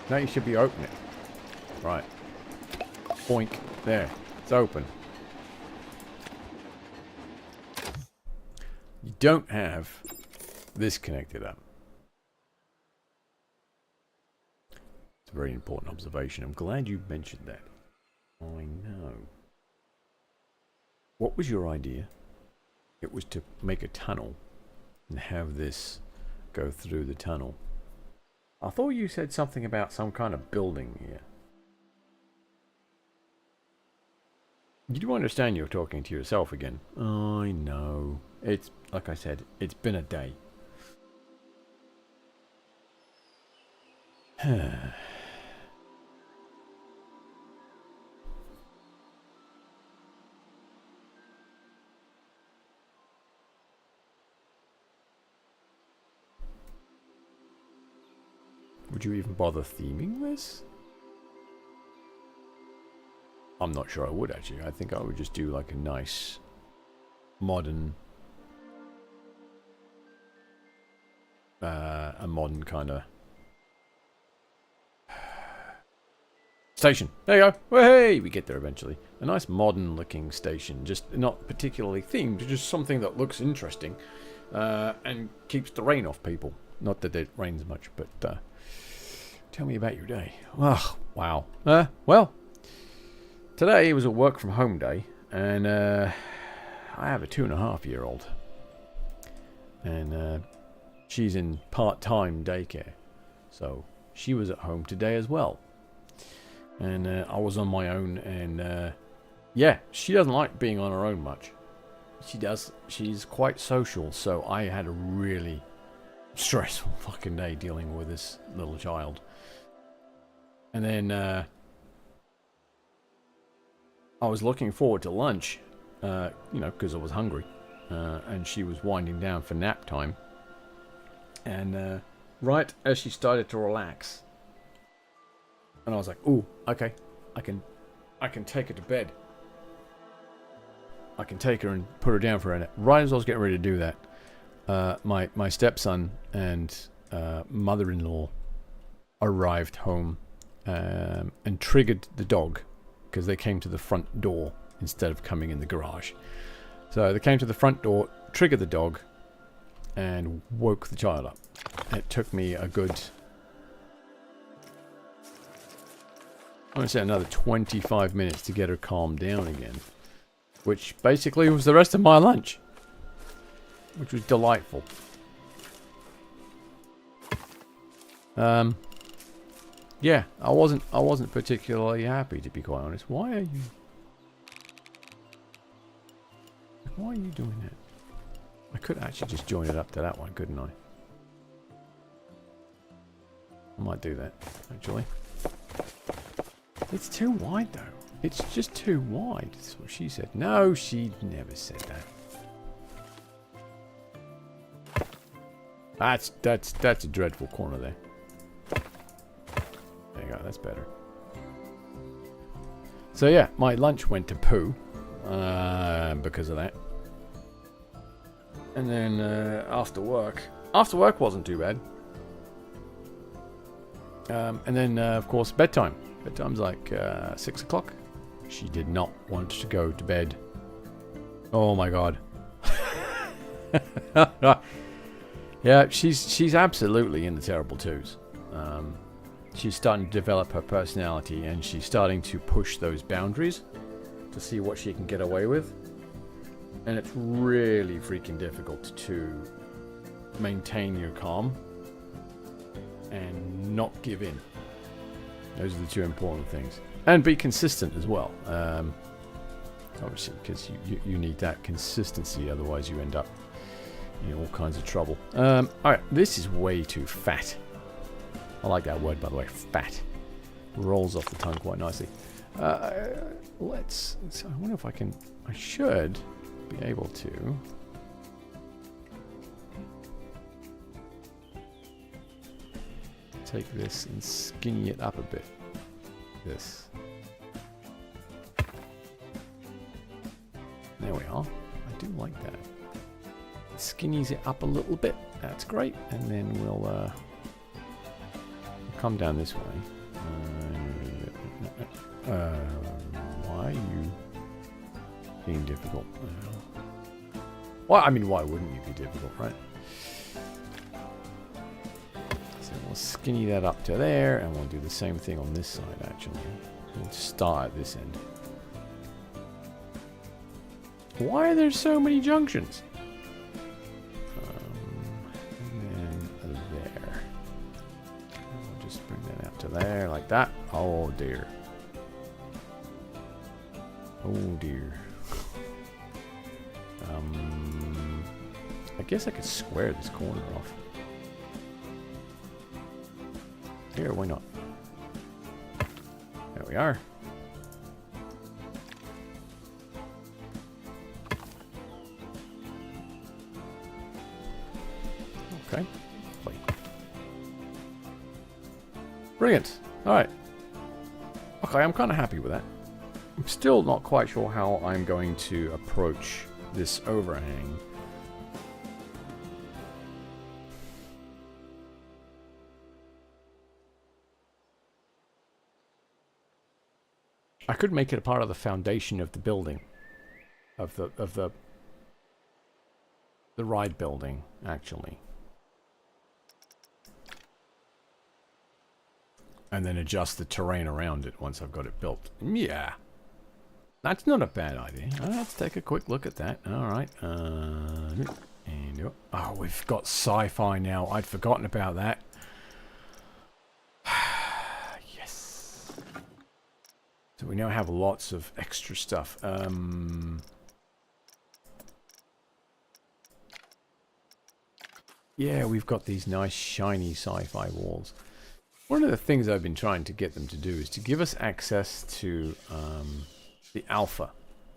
Now you should be opening it. Right. Boink. There. It's open. You don't have this connected up. It's a very important observation. I'm glad you mentioned that. I know. What was your idea? It was to make a tunnel and have this go through the tunnel. I thought you said something about some kind of building here. You do understand you're talking to yourself again. I know. It's, like I said, it's been a day. Would you even bother theming this? I'm not sure I would, actually. I think I would just do like a nice modern kind of station. There you go. Hey, we get there eventually. A nice modern looking station, just not particularly themed, just something that looks interesting and keeps the rain off people. Not that it rains much, but tell me about your day. Oh, wow. Well, today was a work from home day, and I have a 2.5-year-old, and she's in part-time daycare, so she was at home today as well. And I was on my own, and yeah, she doesn't like being on her own much. She does. She's quite social, so I had a really stressful fucking day dealing with this little child. And then I was looking forward to lunch, you know, because I was hungry, and she was winding down for nap time. And right as she started to relax, and I was like, "Ooh, okay, I can take her to bed. I can take her and put her down for a nap." Right as I was getting ready to do that, my stepson and mother-in-law arrived home and triggered the dog, because they came to the front door instead of coming in the garage. So they came to the front door, triggered the dog, and woke the child up. It took me a good I'm going to say another 25 minutes to get her calmed down again. Which basically was the rest of my lunch. Which was delightful. Yeah, I wasn't particularly happy, to be quite honest. Why are you doing that? I could actually just join it up to that one, couldn't I? I might do that, actually. It's too wide, though. It's just too wide. That's what she said. No, she never said that. That's a dreadful corner there. There you go. That's better. So yeah, my lunch went to poo because of that. And then after work wasn't too bad. And then of course bedtime. Bedtime's like 6 o'clock. She did not want to go to bed. Oh my god. Yeah, she's absolutely in the terrible twos. She's starting to develop her personality, and she's starting to push those boundaries to see what she can get away with. And it's really freaking difficult to maintain your calm and not give in. Those are the two important things. And be consistent as well. Obviously, because you need that consistency, otherwise you end up in all kinds of trouble. Alright, this is way too fat. I like that word, by the way, fat. Rolls off the tongue quite nicely. I wonder if I should be able to take this and skinny it up a bit. This. There we are. I do like that. Skinnies it up a little bit. That's great. And then we'll come down this way. Why are you being difficult? Well, I mean, why wouldn't you be difficult, right? So we'll skinny that up to there, and we'll do the same thing on this side, actually. We'll start at this end. Why are there so many junctions? And then there. We'll just bring that out to there, like that. Oh, dear. Oh, dear. I guess I could square this corner off. Here, why not? There we are. Okay. Brilliant. Alright. Okay, I'm kind of happy with that. I'm still not quite sure how I'm going to approach this overhang. I could make it a part of the foundation of the building, of the ride building, actually, and then adjust the terrain around it once I've got it built. Yeah, that's not a bad idea. Let's take a quick look at that. All right, and oh, we've got sci-fi now. I'd forgotten about that. So we now have lots of extra stuff. Yeah, we've got these nice shiny sci-fi walls. One of the things I've been trying to get them to do is to give us access to the alpha.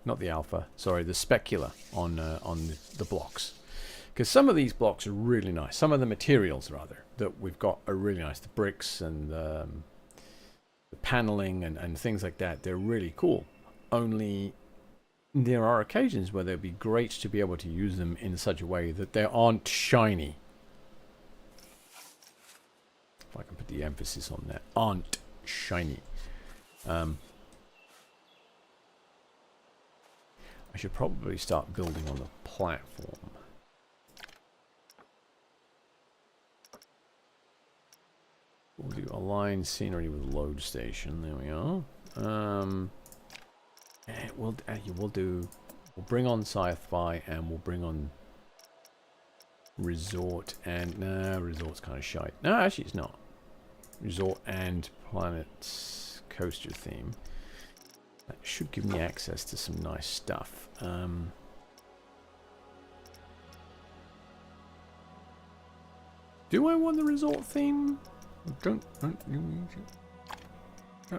Not the alpha, sorry, the specular on the blocks. Because some of these blocks are really nice. Some of the materials, rather, that we've got are really nice. The bricks and the paneling and things like that, they're really cool. Only there are occasions where they'd be great to be able to use them in such a way that they aren't shiny. If I can put the emphasis on that. Aren't shiny. I should probably start building on the platform. We'll do align scenery with load station. There we are. And we'll bring on sci-fi and we'll bring on resort and resort's kind of shite. No, actually it's not. Resort and planet's coaster theme. That should give me access to some nice stuff. Do I want the resort theme? Don't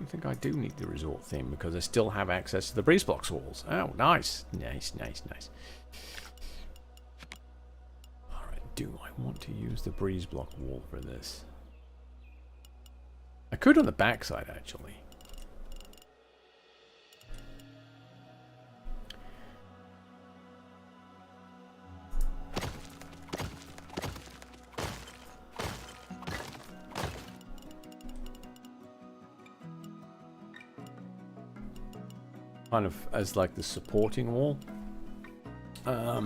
think I do need the resort theme because I still have access to the breeze blocks walls. Oh, nice. Nice. Alright, do I want to use the breeze block wall for this? I could on the backside, actually. Kind of as like the supporting wall. Let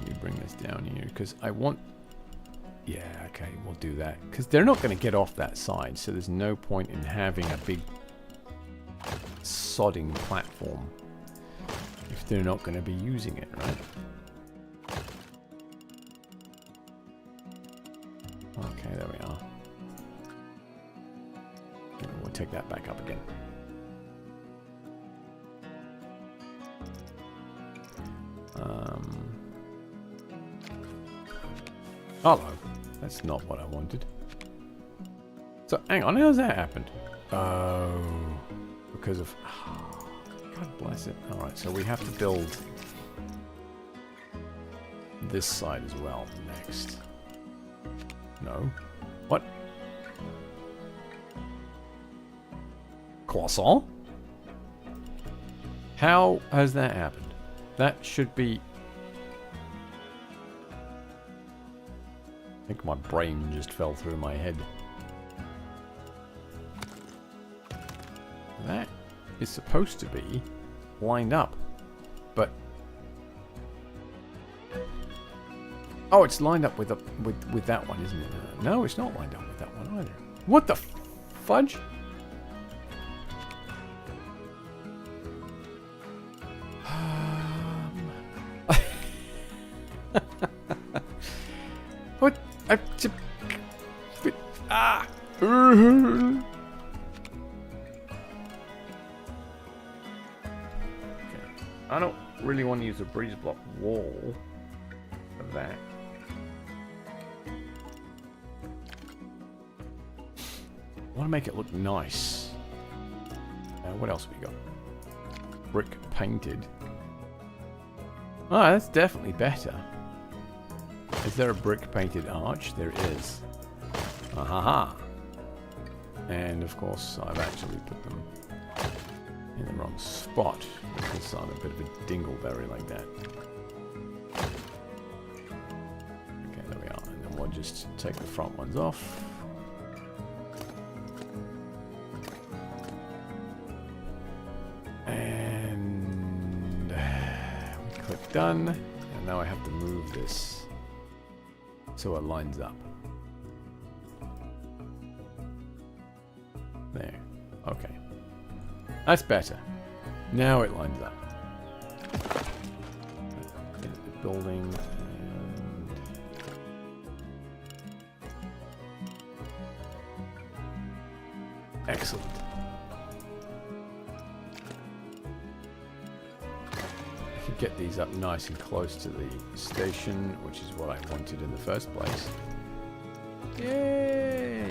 me bring this down here because I want... Yeah, okay, we'll do that. Because they're not going to get off that side, so there's no point in having a big sodding platform if they're not going to be using it, right? Okay, there we are. Okay, we'll take that back up again. Hello. That's not what I wanted. So, hang on, how's that happened? Oh, because of... Oh, God bless it. Alright, so we have to build this side as well next. No. What? Croissant? How has that happened? That should be... I think my brain just fell through my head. That is supposed to be lined up, but... Oh, it's lined up with that one, isn't it? No, it's not lined up with that one either. What the fudge? What? Ah! Okay. I don't really want to use a breeze block wall for that. I want to make it look nice. What else we got? Brick painted. Ah, that's definitely better. Is there a brick painted arch? There is. Ahaha. And of course, I've actually put them in the wrong spot because I'm a bit of a dingleberry like that. Okay, there we are. And then we'll just take the front ones off. And we click done. And now I have to move this so it lines up. There. Okay. That's better. Now it lines up. Get the building and... Excellent. I could get these up nice and close to the station, which is what I wanted in the first place. Yay!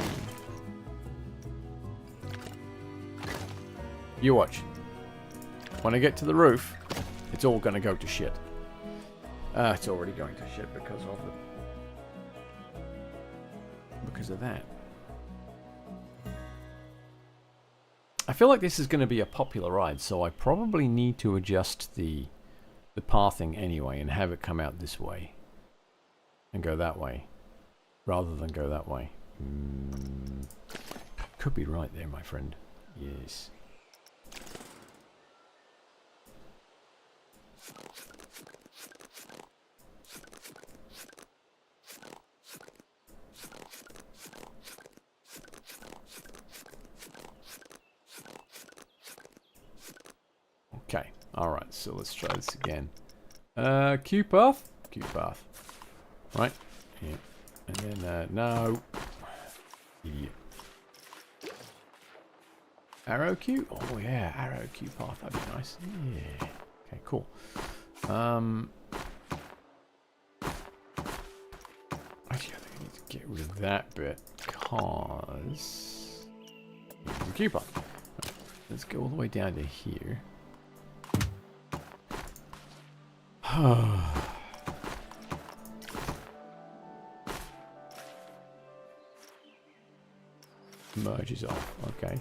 You watch. When I get to the roof, it's all going to go to shit. It's already going to shit because of that. I feel like this is going to be a popular ride, so I probably need to adjust the pathing anyway and have it come out this way and go that way rather than go that way. Could be right there, my friend. Yes. Okay. Alright, so let's try this again. Q path? Q path. Right. Yeah. And then, no. Yeah. Arrow Q? Oh yeah, arrow Q path. That'd be nice. Yeah. Okay, cool. Actually, I think I need to get rid of that bit because the Q path. Right, let's go all the way down to here. Merges off. Okay.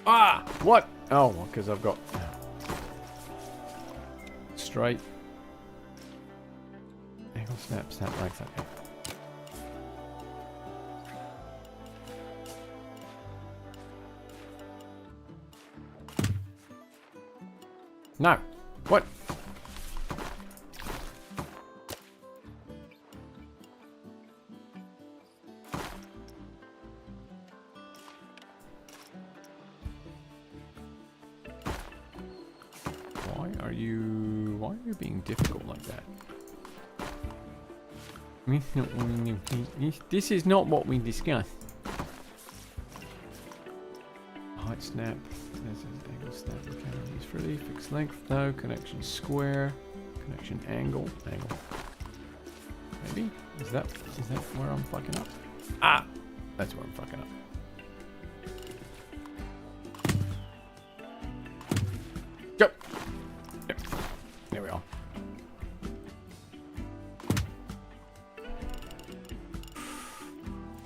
Ah! What? Oh, well, because I've got straight. Angle, snap, snap, like that. No. What? Why are you being difficult like that? This is not what we discussed. Height snap. There's an angle snap. We can use freely. Fixed length. No. Connection square. Connection angle. Angle. Maybe? Is that where I'm fucking up? Ah! That's where I'm fucking up. Go! Yep. There we are.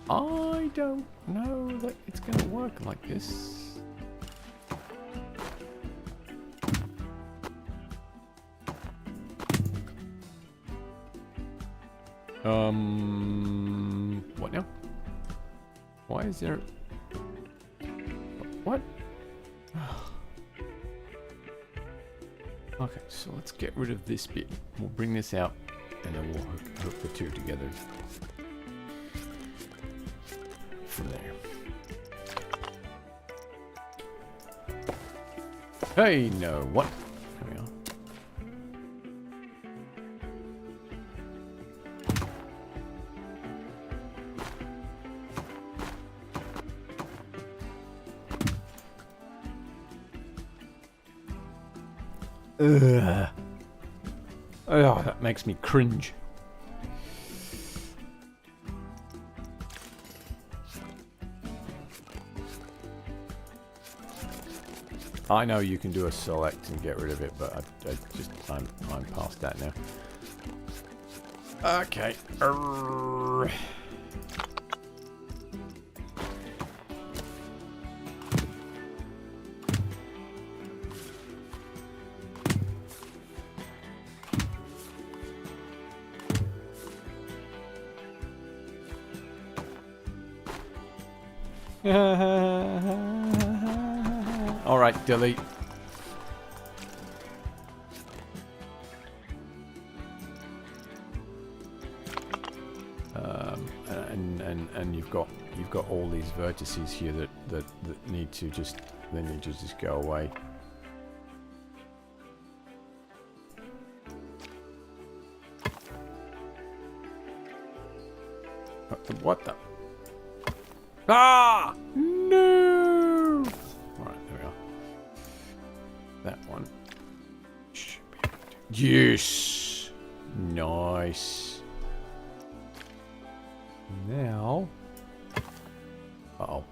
I don't know that it's going to work like this. What now? Why is there... What? Okay, so let's get rid of this bit. We'll bring this out and then we'll hook the two together from there. Hey, no, what? There we are. Ugh. Oh, that makes me cringe. I know you can do a select and get rid of it, but I'm past that now. Okay. Alright, delete. And you've got all these vertices here that need to just go away. What the? Ah! No! Alright, there we are. That one. Should be able to... Yes! Nice. Now... Uh-oh.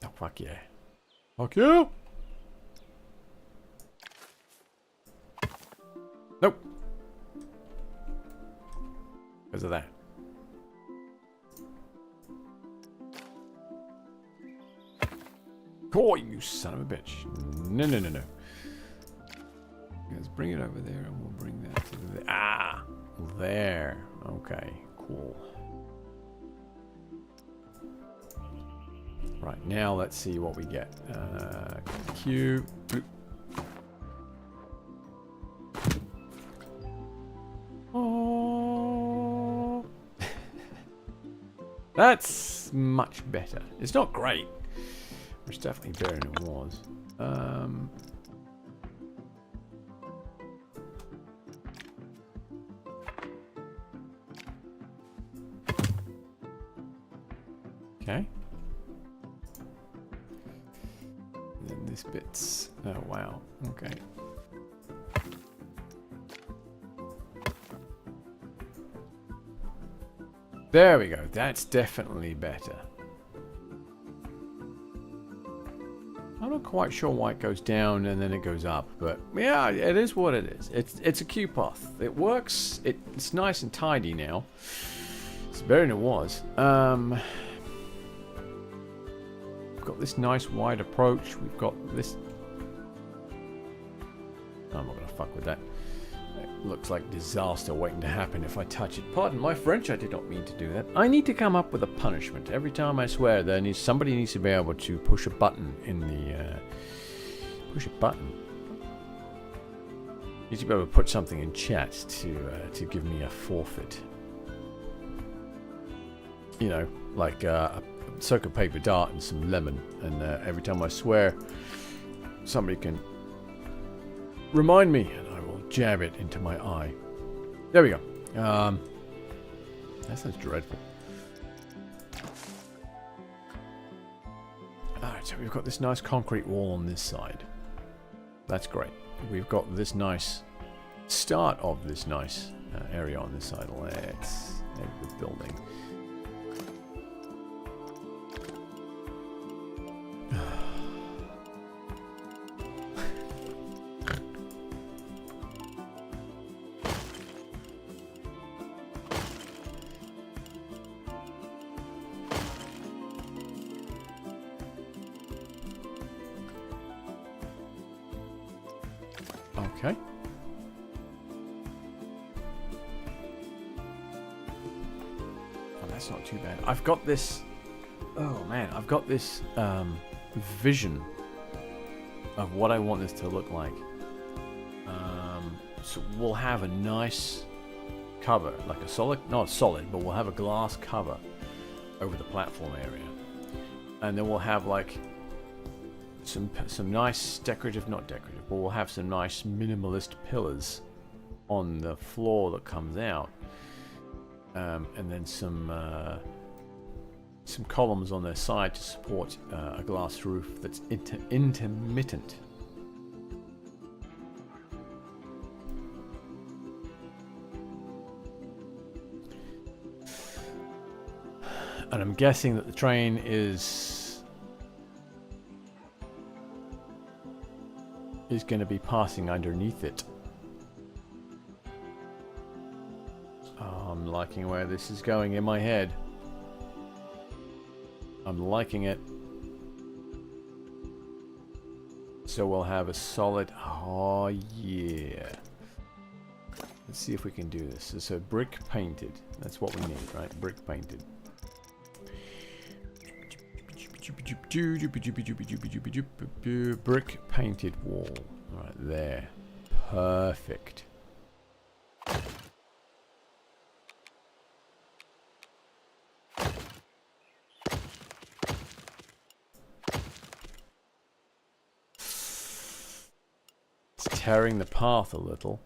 Oh, fuck yeah. Fuck you! Nope. Because of that. Oh, you son of a bitch. No, no, no, no. Let's bring it over there and we'll bring that to the... Ah! There. Okay. Okay, cool. Right, now let's see what we get. Q. Boop. Oh. That's much better. It's not great. It's definitely better than it was. Okay. And then this bit's... Oh, wow. Okay. There we go. That's definitely better. I'm not quite sure why it goes down and then it goes up, but yeah, it is what it is. It's a Q path. It works. It's nice and tidy now. It's better than it was. We've got this nice wide approach. We've got this... I'm not going to fuck with that. It looks like disaster waiting to happen if I touch it. Pardon my French, I did not mean to do that. I need to come up with a punishment. Every time I swear, somebody needs to be able to push a button in the... push a button. Needs to be able to put something in chat to give me a forfeit. You know, like a soak of paper dart and some lemon. And every time I swear, somebody can remind me, and I will jab it into my eye. There we go. That sounds dreadful. Alright, so we've got this nice concrete wall on this side. That's great. We've got this nice start of this nice area on this side. Let's edit the building. Okay. Oh, that's not too bad. I've got this... Oh, man. I've got this vision of what I want this to look like. So we'll have a nice cover, like a solid... Not solid, but we'll have a glass cover over the platform area. And then we'll have, like... some nice decorative, not decorative, but we'll have some nice minimalist pillars on the floor that comes out, and then some columns on their side to support a glass roof that's intermittent. And I'm guessing that the train is going to be passing underneath it. Oh, I'm liking where this is going in my head. I'm liking it. So we'll have a solid... Oh, yeah. Let's see if we can do this. So brick painted. That's what we need, right? Brick painted. Brick painted wall. Right there. Perfect. It's tearing the path a little.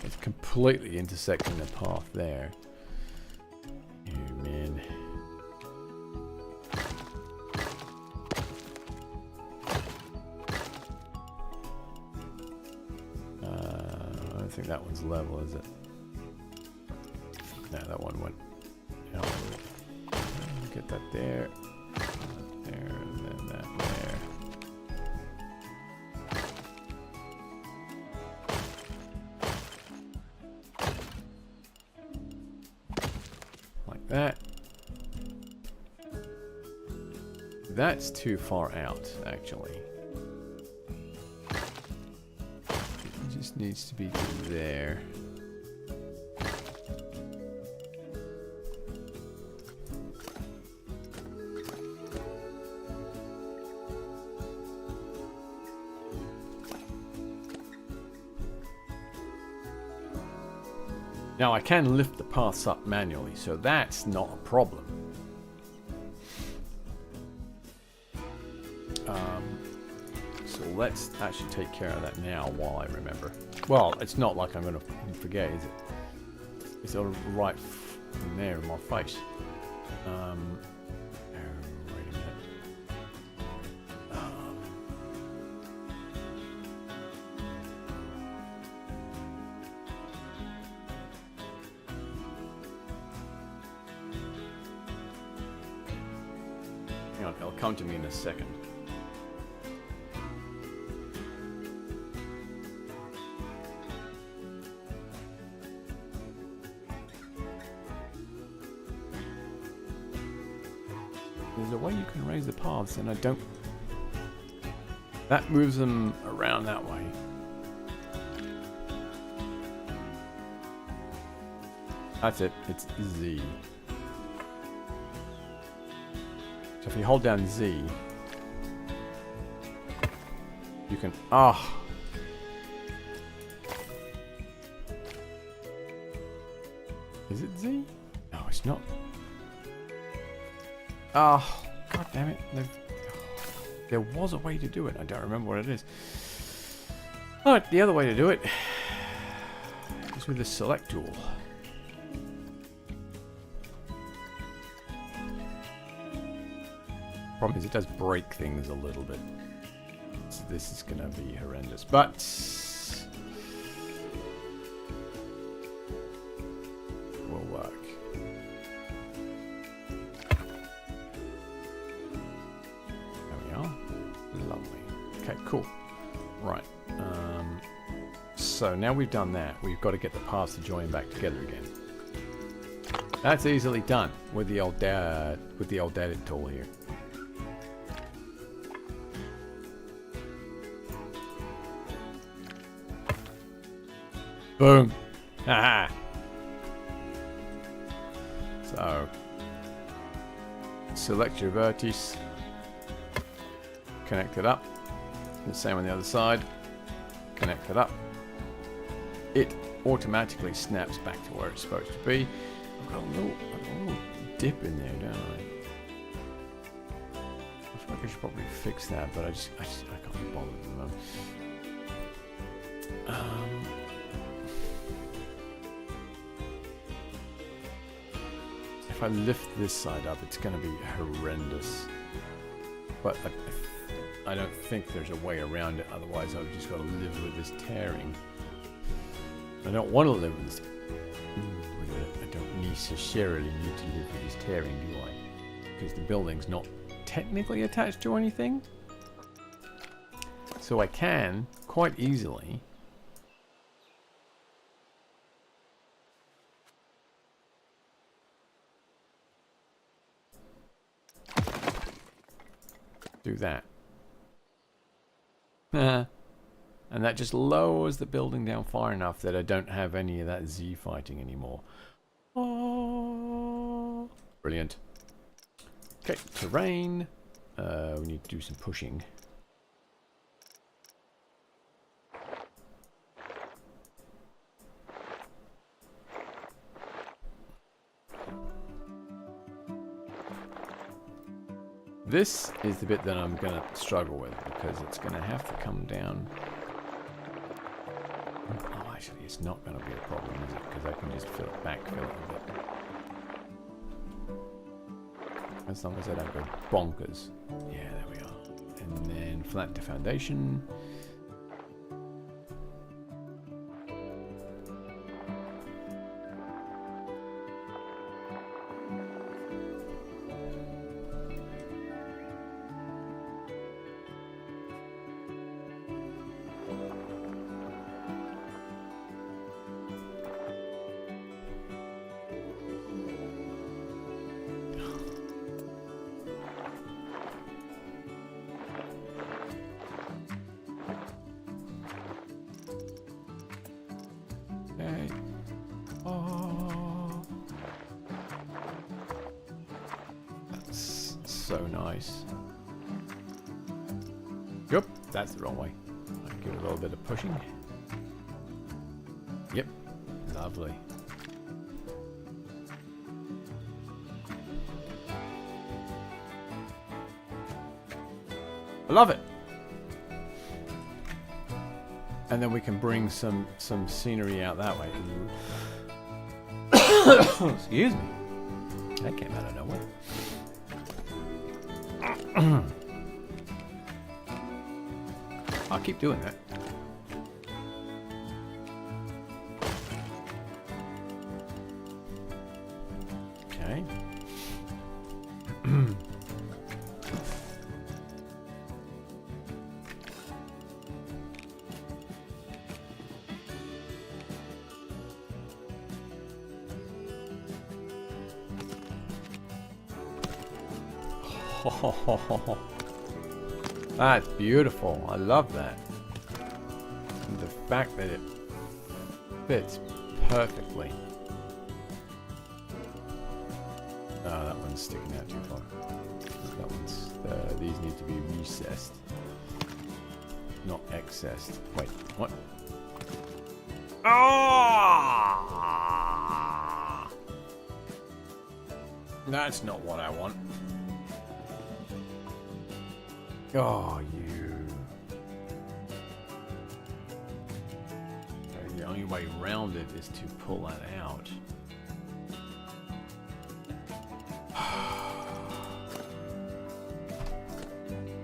It's completely intersecting the path there. Oh man. I don't think that one's level, is it? No, that one went. No. Get that there. That there, and then that there. Like that. That's too far out, actually. This needs to be there. Now I can lift the paths up manually, so that's not a problem. So let's actually take care of that now while I remember. Well, it's not like I'm going to forget, is it? It's all right in there in my face. Oh, wait a minute. Hang on, it'll come to me in a second. There's a way you can raise the paths, and I don't... That moves them around that way. That's it. It's Z. So if you hold down Z, you can... Ah! Is it Z? No, it's not. Oh, god damn it. There was a way to do it. I don't remember what it is. Alright, the other way to do it is with the select tool. Problem is it does break things a little bit. So this is going to be horrendous. But it will work. Okay, cool. Right. So now we've done that, we've got to get the paths to join back together again. That's easily done with the old edit tool here. Boom. Haha. So select your vertice, connect it up. The same on the other side. Connect it up. It automatically snaps back to where it's supposed to be. I've got a little dip in there, don't I? I feel like I should probably fix that, but I can't be bothered at the moment. If I lift this side up, it's going to be horrendous. But I don't think there's a way around it, otherwise I've just got to live with this tearing. I don't want to live with this. I don't necessarily need to live with this tearing, do I? Because the building's not technically attached to anything. So I can, quite easily, do that. And that just lowers the building down far enough that I don't have any of that Z fighting anymore. Oh, brilliant. Okay, terrain. We need to do some pushing. This is the bit that I'm going to struggle with, because it's going to have to come down. Oh, actually, it's not going to be a problem, is it? Because I can just fill it a bit. As long as I don't go bonkers. Yeah, there we are. And then flatten to foundation. also nice. Yep, that's the wrong way. I'll give it a little bit of pushing. Yep, lovely. I love it. And then we can bring some scenery out that way. Excuse me. That came out of nowhere. I'll keep doing that. Okay. That's beautiful. I love that. And the fact that it fits perfectly. Oh, that one's sticking out too far. That one's. These need to be recessed, not excessed. Wait, what? Ah! That's not what I want. Oh, you. The only way around it is to pull that out.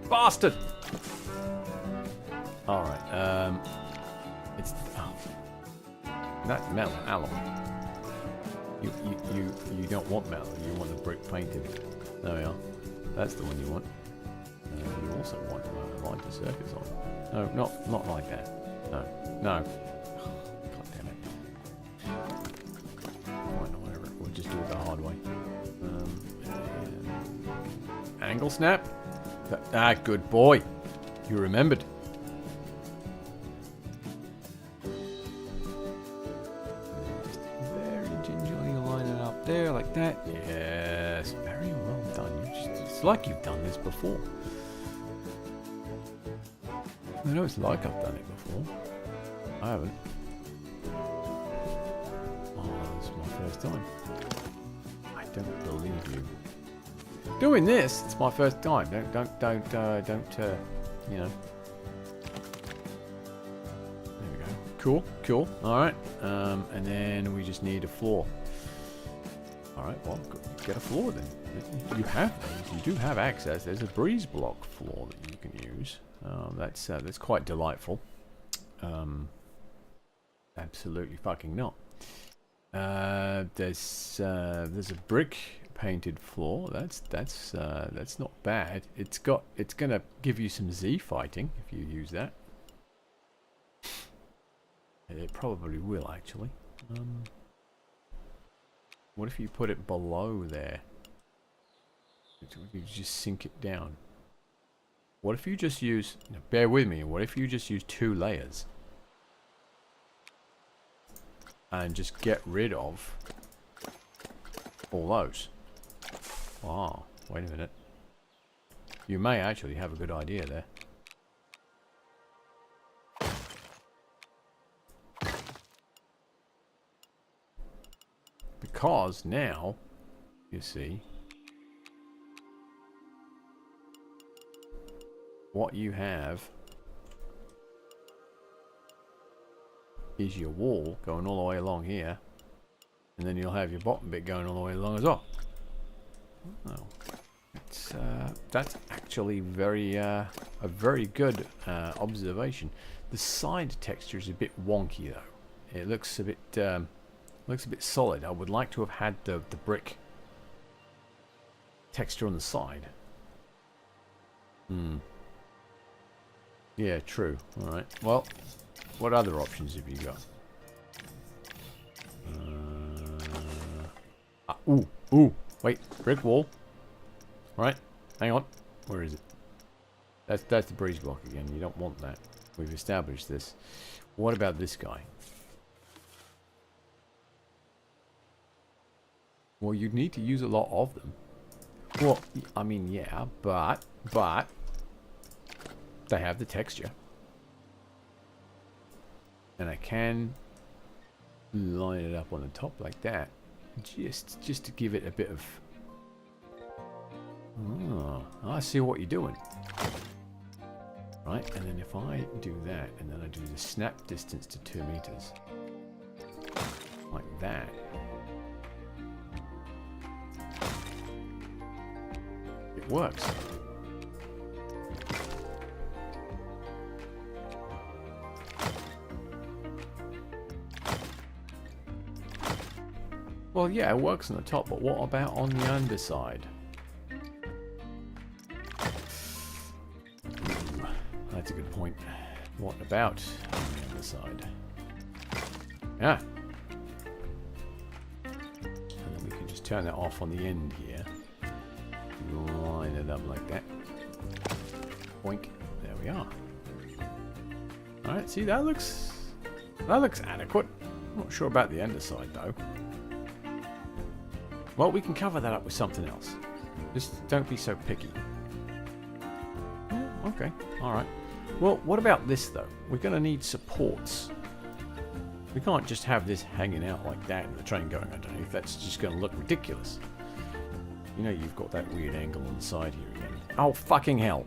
Bastard! Alright, it's... Oh. That's metal, alloy. You don't want metal, you want the brick painted. There we are. That's the one you want. You also want lighter surface on. No, not like that. No. God damn it. Fine, whatever. We'll just do it the hard way. Angle snap. Good boy. You remembered. Just very gingerly line it up there like that. Yes, very well done. It's like you've done this before. I know it's like I've done it before. I haven't. Oh, this is my first time. I don't believe you. Doing this, it's my first time. Don't, you know. There we go. Cool. All right. And then we just need a floor. All right. Well, get a floor then. You have those. You do have access. There's a breeze block floor that you can use. That's quite delightful. Absolutely fucking not. There's a brick painted floor. That's not bad. It's gonna give you some Z fighting if you use that. It probably will actually. What if you put it below there? You just sink it down. What if you just use, bear with me, what if you just use 2 layers? And just get rid of all those. Ah, wait a minute. You may actually have a good idea there. Because now, you see, what you have is your wall going all the way along here, and then you'll have your bottom bit going all the way along as well. Oh, that's actually a very good observation. The side texture is a bit wonky though. It looks a bit solid. I would like to have had the brick texture on the side. Yeah, true. Alright. Well, what other options have you got? Ooh. Wait, brick wall. Right. Hang on. Where is it? That's the breeze block again. You don't want that. We've established this. What about this guy? Well, you'd need to use a lot of them. Well, I mean, yeah, but they have the texture. And I can line it up on the top like that. Just to give it a bit of... Oh, I see what you're doing. Right, and then if I do that, and then I do the snap distance to 2 meters. Like that. It works. Well, yeah, it works on the top, but what about on the underside? Ooh, that's a good point. What about on the underside? Yeah. And then we can just turn that off on the end here. Line it up like that. Boink. There we are. Alright, see, that looks adequate. I'm not sure about the underside though. Well, we can cover that up with something else. Just don't be so picky. Yeah, okay, alright. Well, what about this though? We're going to need supports. We can't just have this hanging out like that and the train going underneath. That's just going to look ridiculous. You know you've got that weird angle on the side here again. Oh, fucking hell.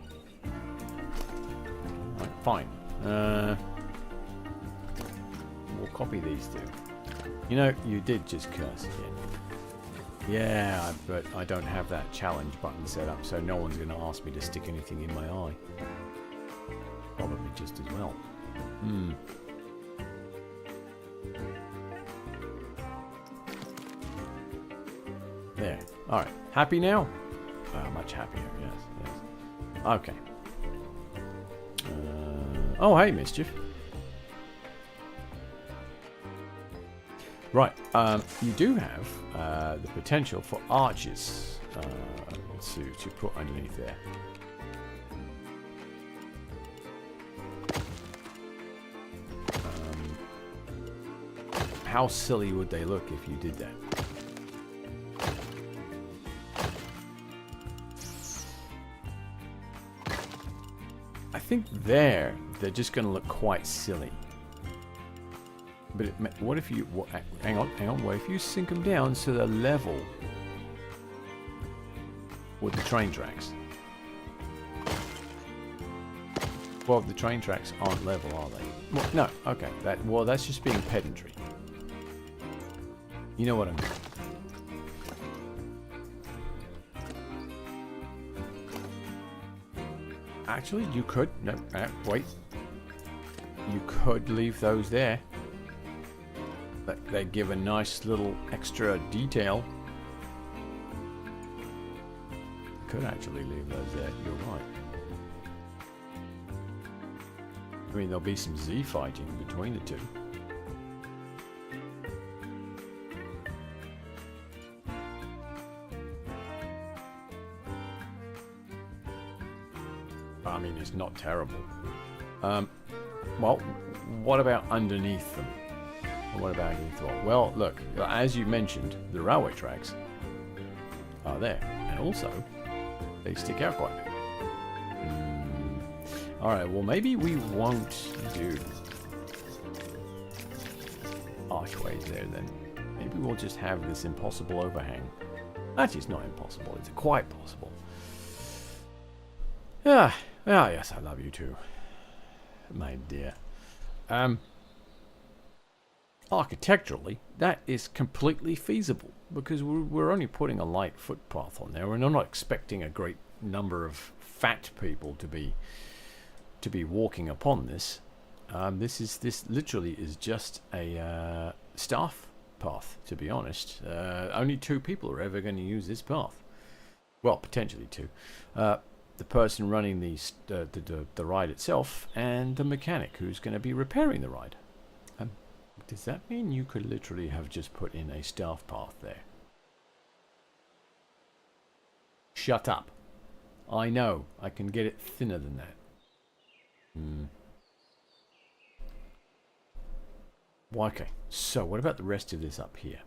Right, fine. We'll copy these two. You know, you did just curse again. Yeah, but I don't have that challenge button set up, so no one's going to ask me to stick anything in my eye. Probably just as well. There. Alright. Happy now? Much happier, yes. Okay. Oh, hey, Mischief. Right. You do have the potential for arches to put underneath there. How silly would they look if you did that? I think they're just going to look quite silly. But what if you... hang on. What if you sink them down so they're level with the train tracks? Well, the train tracks aren't level, are they? Well, no. Okay. That's just being pedantry. You know what I mean. Actually, you could... No, wait. You could leave those there. They give a nice little extra detail. Could actually leave those there. You're right. I mean, there'll be some Z fighting between the two. I mean, it's not terrible. Well, what about underneath them? What about underneath them? Well, look, as you mentioned, the railway tracks are there. And also, they stick out quite a bit. Alright, well, maybe we won't do archways there then. Maybe we'll just have this impossible overhang. Actually, it's not impossible. It's quite possible. Ah, yes, I love you too, my dear. Architecturally, that is completely feasible because we're only putting a light footpath on there, and I'm not expecting a great number of fat people to be walking upon this. This literally is just a staff path. To be honest, only 2 people are ever going to use this path. Well, potentially 2. The person running the ride itself, and the mechanic who's going to be repairing the ride. Does that mean you could literally have just put in a staff path there? Shut up. I know. I can get it thinner than that. Well, okay. So, what about the rest of this up here?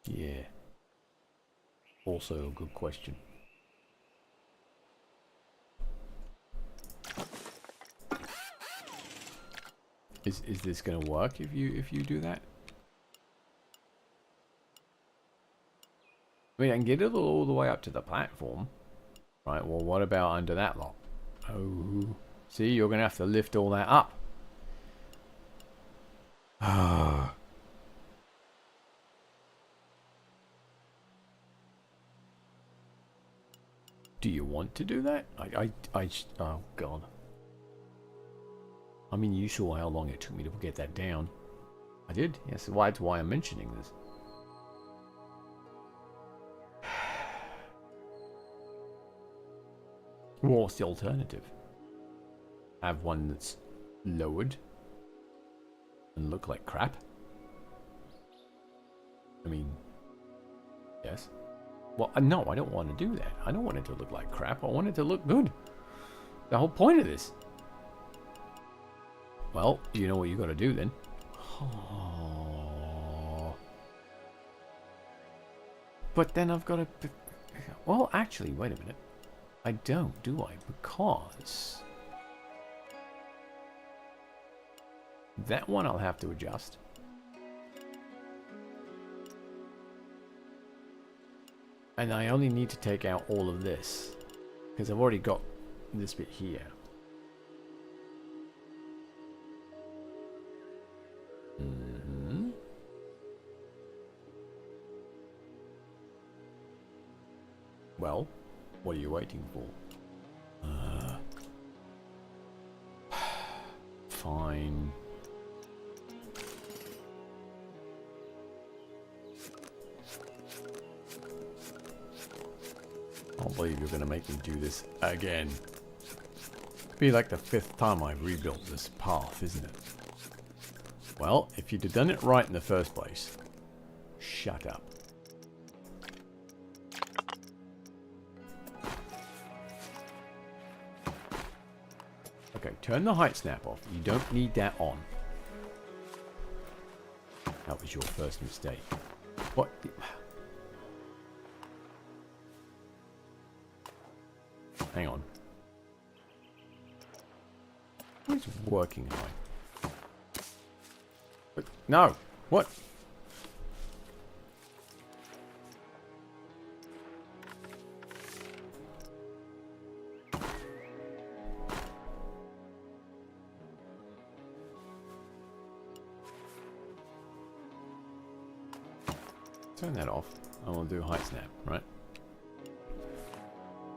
Yeah. Also a good question. Is this gonna work if you do that? I mean, I can get it all the way up to the platform. Right, well, what about under that lot? Oh, see, you're gonna have to lift all that up. Ah. Do you want to do that? Oh God. I mean, you saw how long it took me to get that down. I did. Yes, that's why I'm mentioning this. What's the alternative? Have one that's lowered and look like crap? I mean, yes. Well, no, I don't want to do that. I don't want it to look like crap. I want it to look good. The whole point of this. Well, you know what you got to do then. Oh. But then I've got to... Well, actually, wait a minute. I don't, do I? Because... that one I'll have to adjust. And I only need to take out all of this. Because I've already got this bit here. Mm-hmm. Well, what are you waiting for? Fine. I can't believe you're going to make me do this again. It'll be like the 5th time I've rebuilt this path, isn't it? Well, if you'd have done it right in the first place, shut up. Okay, turn the height snap off. You don't need that on. That was your first mistake. What? Hang on. What's working height? But no. What? Turn that off. I will do height snap, right?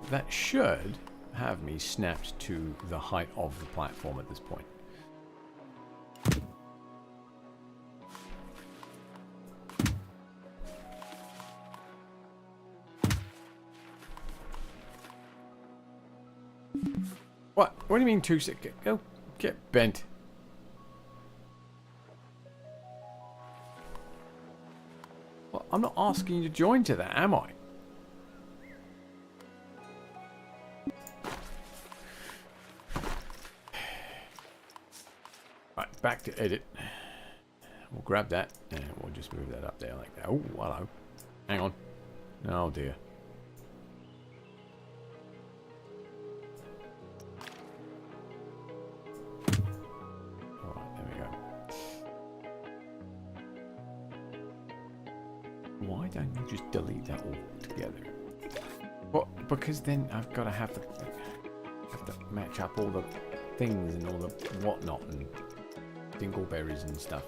That should have me snapped to the height of the platform at this point. What? What do you mean 2 seconds? Go get bent. Well, I'm not asking you to join to that, am I? Right, back to edit. We'll grab that and we'll just move that up there like that. Oh, hello. Hang on. Oh dear. Why don't you just delete that all together? Well, because then I've got to have to match up all the things and all the whatnot and dingleberries and stuff.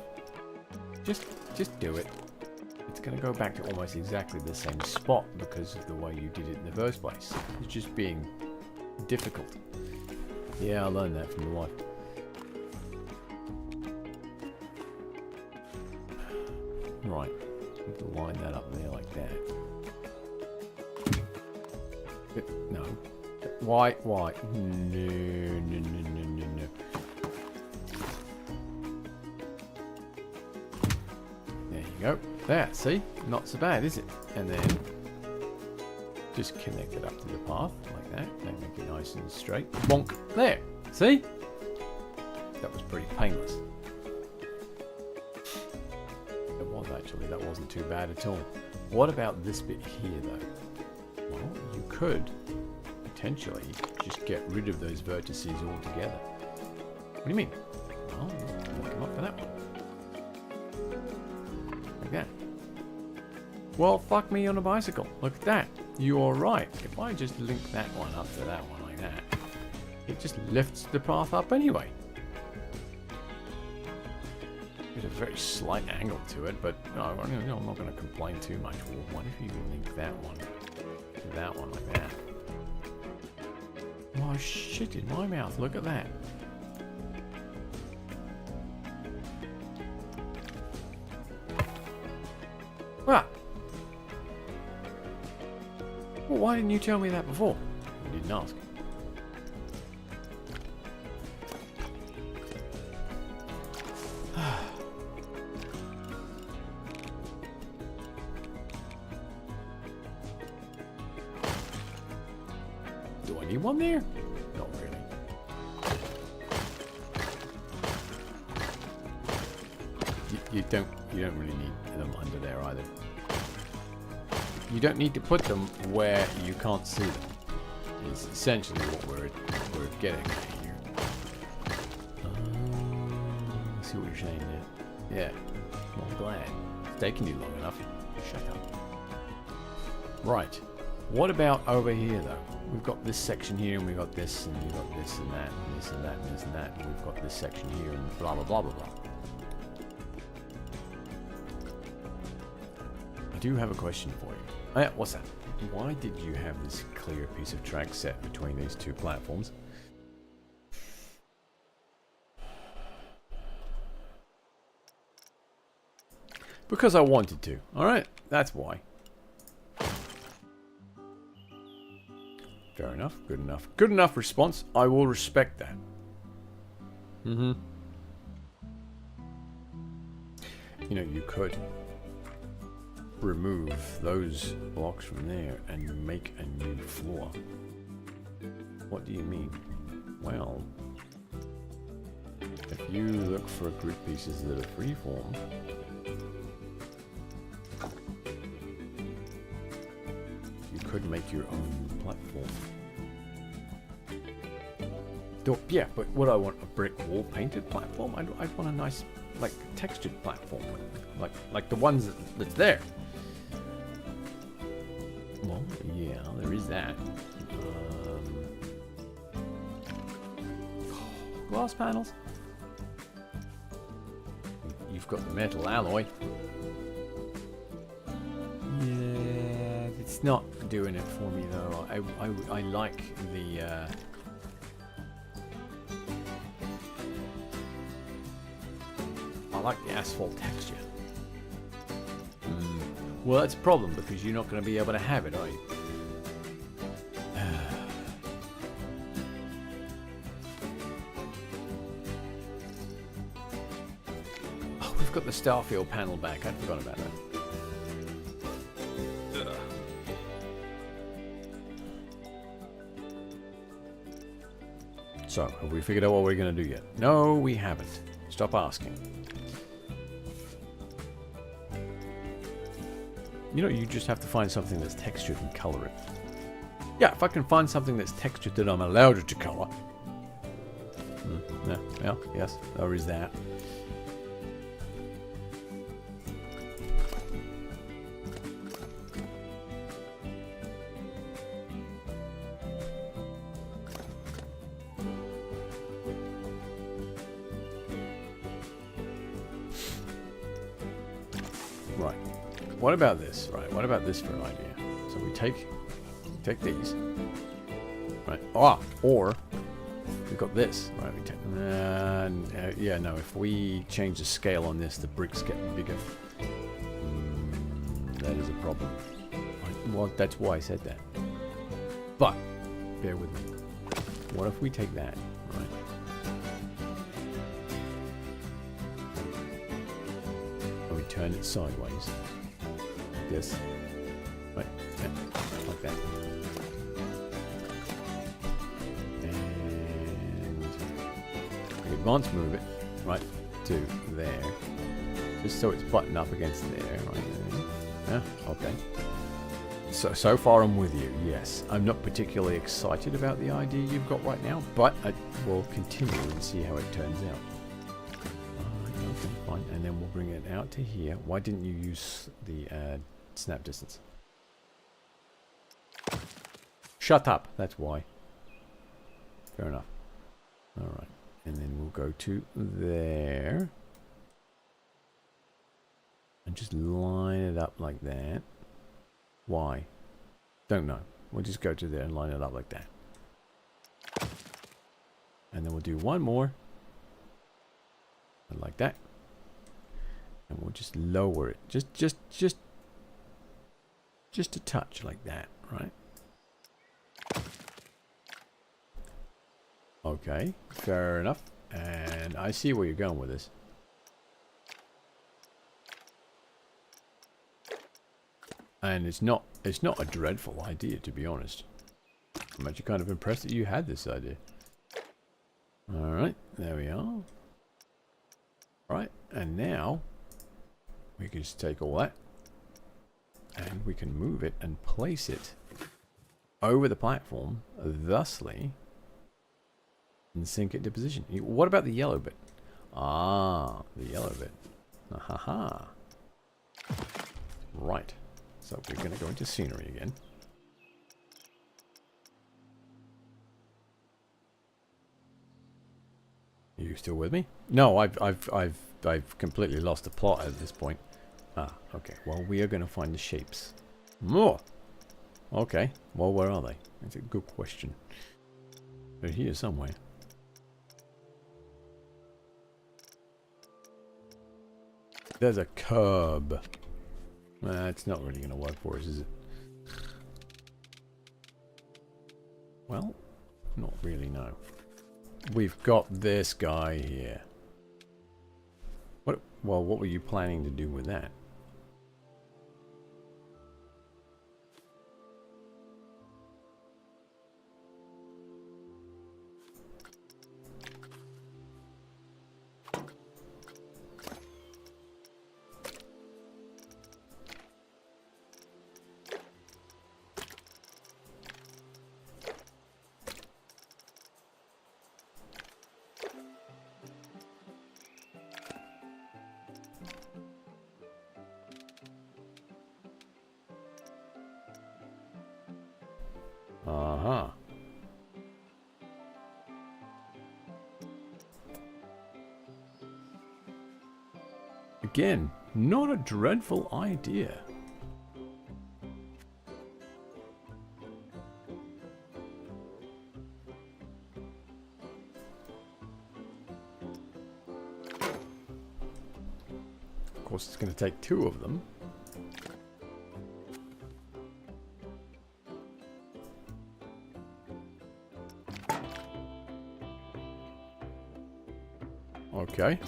Just do it. It's going to go back to almost exactly the same spot because of the way you did it in the first place. It's just being difficult. Yeah, I learned that from your wife. Right. To line that up there like that. No. Why? No. There you go. There, see? Not so bad, is it? And then just connect it up to the path like that. And make it nice and straight. Bonk. There. See? That was pretty painless. It was actually. actually. That wasn't too bad at all. What about this bit here, though? Well, you could potentially just get rid of those vertices altogether. What do you mean? Well, come up for that one. Like that. Well, fuck me on a bicycle. Look at that. You're right. If I just link that one up to that one like that, it just lifts the path up anyway. There's a very slight angle to it, but no, I'm not going to complain too much. Well, what if you link that one to that one like that? Oh shit, in my mouth. Look at that. Ah. Well, why didn't you tell me that before? You didn't ask. Do I need one there? Not really. You don't really need them under there either. You don't need to put them where you can't see them. It's essentially what we're getting at here. See what you're saying there. Yeah. Well, I'm glad. It's taking you long enough. Shut up. Right. What about over here, though? We've got this section here, and we've got this, and we've got this, and that, and this, and that, and this, and that, and we've got this section here, and blah, blah, blah, blah, blah. I do have a question for you. Oh, yeah, what's that? Why did you have this clear piece of track set between these two platforms? Because I wanted to. Alright, that's why. Fair enough. Good enough. Good enough response. I will respect that. Mm-hmm. You know, you could remove those blocks from there and make a new floor. What do you mean? Well, if you look for grid pieces that are freeform, you could make your own platform. Yeah, but would I want a brick wall painted platform? I'd want a nice, like, textured platform, like the ones that's there. Well, yeah, there is that. Glass panels. You've got the metal alloy. Yeah, it's not doing it for me though. I like the. I like the asphalt texture. Well, that's a problem because you're not going to be able to have it, are you? Oh, we've got the Starfield panel back. I'd forgotten about that. So, have we figured out what we're going to do yet? No, we haven't. Stop asking. You know, you just have to find something that's textured and color it. Yeah, if I can find something that's textured that I'm allowed to color. Yeah, well, yes, there is that. Right. What about this? Right. What about this for an idea? So we take these. Right. Ah, or we've got this. Right. We take. Yeah. No. If we change the scale on this, the bricks get bigger. That is a problem. Well, that's why I said that. But bear with me. What if we take that? Right. And we turn it sideways. This. Right. Yeah. Like that. And we advance move it right to there. To just so it's buttoned up against there, right? Yeah, okay. So far I'm with you, yes. I'm not particularly excited about the idea you've got right now, but I will continue and see how it turns out. Okay, fine. And then we'll bring it out to here. Why didn't you use the snap distance? Shut up, that's why. Fair enough. Alright, and then we'll go to there. And just line it up like that. Why? Don't know. We'll just go to there and line it up like that. And then we'll do one more. And like that. And we'll just lower it. Just a touch like that, right? Okay, fair enough. And I see where you're going with this. And it's not a dreadful idea, to be honest. I'm actually kind of impressed that you had this idea. Alright, there we are. Right, and now we can just take all that and we can move it and place it over the platform, thusly, and sink it to position. What about the yellow bit? Ah, the yellow bit. Ahaha. Right. So we're going to go into scenery again. Are you still with me? No, I've completely lost the plot at this point. Ah, okay. Well, we are going to find the shapes. More. Okay. Well, where are they? That's a good question. They're here somewhere. There's a curb. It's not really going to work for us, is it? Well, not really, no. We've got this guy here. Well, what were you planning to do with that? Uh-huh. Again, not a dreadful idea. Of course, it's going to take two of them. Okay.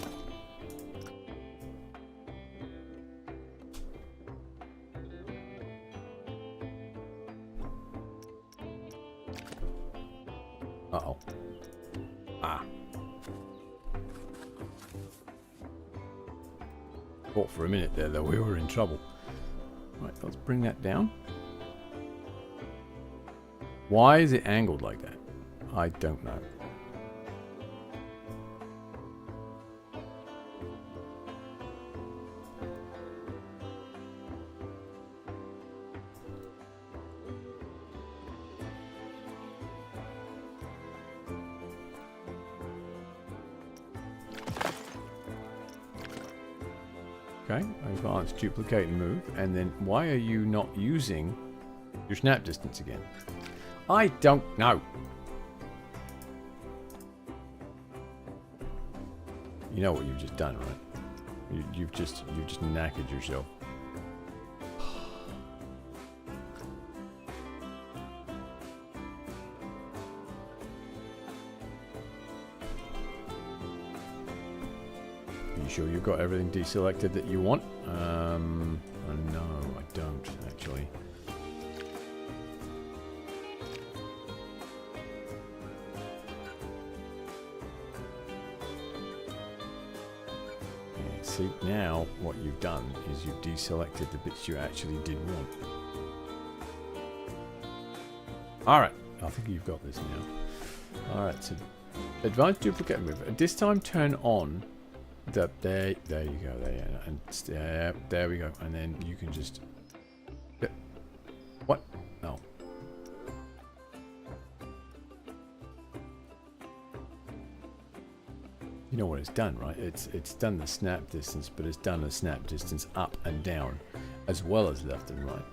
Uh-oh. Ah. Thought for a minute there that we were in trouble. Right, let's bring that down. Why is it angled like that? I don't know. Okay, advance, duplicate, and move. And then why are you not using your snap distance again? I don't know. You know what you've just done, right? You've just knackered yourself. Sure you've got everything deselected that you want? No, I don't actually. Yeah, see, now what you've done is you've deselected the bits you actually did want. Alright, I think you've got this now. Alright, so advanced duplicate remover. At this time, turn on the... There you go, there we go. And then you can just... What? No. You know what it's done, right? It's done the snap distance, but it's done the snap distance up and down, as well as left and right.